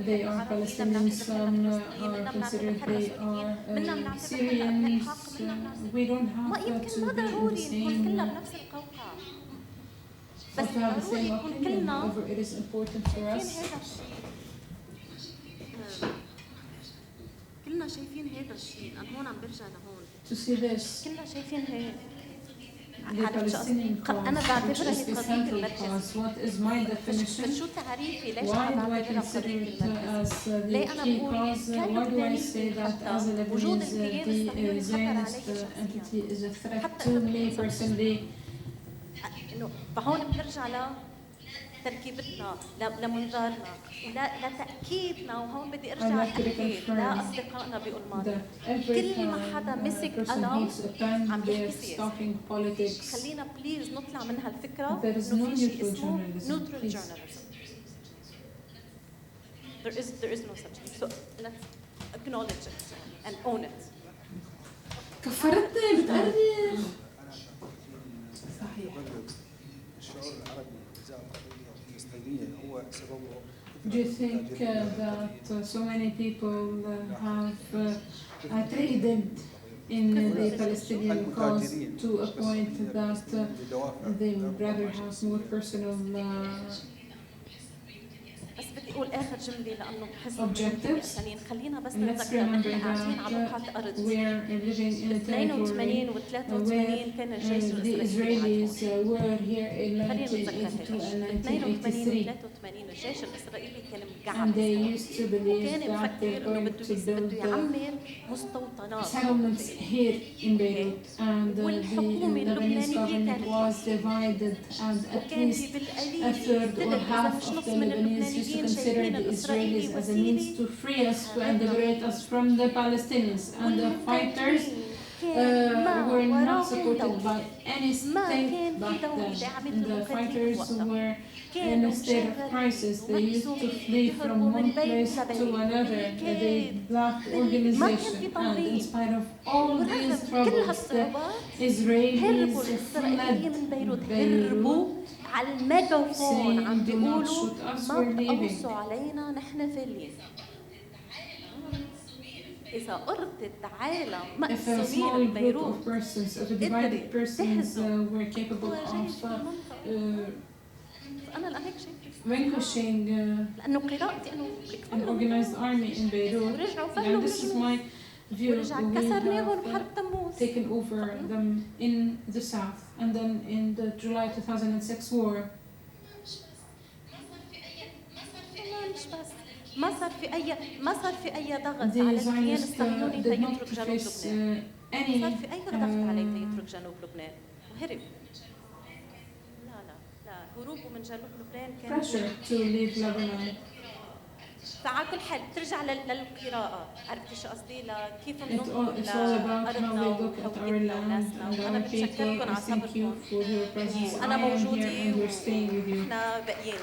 they are Palestinians, some are considered they are Syrians. We don't have to be in the same, but to have the same opinion. However, it is important for us. كلنا شايفين هذا الشيء، أنا هون عم برجع لهون. To see this. كلنا شايفين هيك. The Palestinian cause, which is the central cause. What is my definition? Why do I consider it as the key cause? Why do I say that as a Lebanese, the Zionist entity is a threat to me personally? فهون بنرجع لتركيبتنا لمنظارنا لتأكيدنا، وهون بدي ارجع لتأكيد لأصدقائنا بألمانيا كل ما حدا مسك قلم عم يحكي سياسة. خلينا بليز نطلع من هالفكرة انه في شيء اسمه neutral journalism. There is no such thing. So let's acknowledge it and own it. كفرتني بتقرب. صحيح. الشعور العربي اتجاه القضية الفلسطينية هو سببه. Do you think that so many people have traded in the Palestinian cause to a point that they would rather have more personal نقول آخر جملة لأنه بحس Objectives. خلينا بس Let's نتذكر remember نحن قاعدين على that بقعة أرض. we're living in a 82 territory و 83 كان الجيش the الإسرائيلي Israelis were here in خلينا 1982 نتذكر and 82 و 1983, 83 الجيش الإسرائيلي كان and they مقعد used to believe وكان that they're مفكر إنه going to بده build يعمر مستوطنات. settlements here in Beirut, and the والحكومة Lebanese اللبنانية government was divided, and at وكان least في a بالقليل third or إذا half مش of نص the من Lebanese used to اللبنانيين consider شايفين the الإسرائيلي Israelis as a means to free us and liberate us from the Palestinians, and the fighters were not supported by any state back then. And the fighters were in a state of crisis. They used to flee from one place to another, the black organization, and in spite of all these troubles, the Israelis هربوا fled الإسرائيليين من بيروت، Beirut, هربوا على الميجافون عم saying, "Do not بيقولوا shoot us, ما we're leaving." تقوصوا علينا نحن فيلين. إذا قرة العالم If a مقسومين small group ببيروت of persons, of divided persons, were capable of أنا الآن هيك شايفة vanquishing لأنه قراءتي إنه an organized army in Beirut, ورجعوا and فهموا this is my view. ورجع We كسرناهم have بحرب تموز. taken over them in the south, and then in the July 2006 war. مش بس ما صار في أي ضغط The على الكيان Zionists الصهيوني did not تيترك جنوب face لبنان. any صار في أي ضغط عليه تيترك جنوب لبنان وهرب. لا هروبه من جنوب لبنان كان pressure to leave Lebanon. فعلى كل حال ترجع للقراءة، عرفتي شو قصدي؟ لكيف It's ننظر all about how لأرضنا we look at our وهويتنا land وناسنا، and وأنا our people. بتشكركم I على thank you صبركم for your presence. I وأنا am here موجودة and we're staying with you. وإحنا باقيين.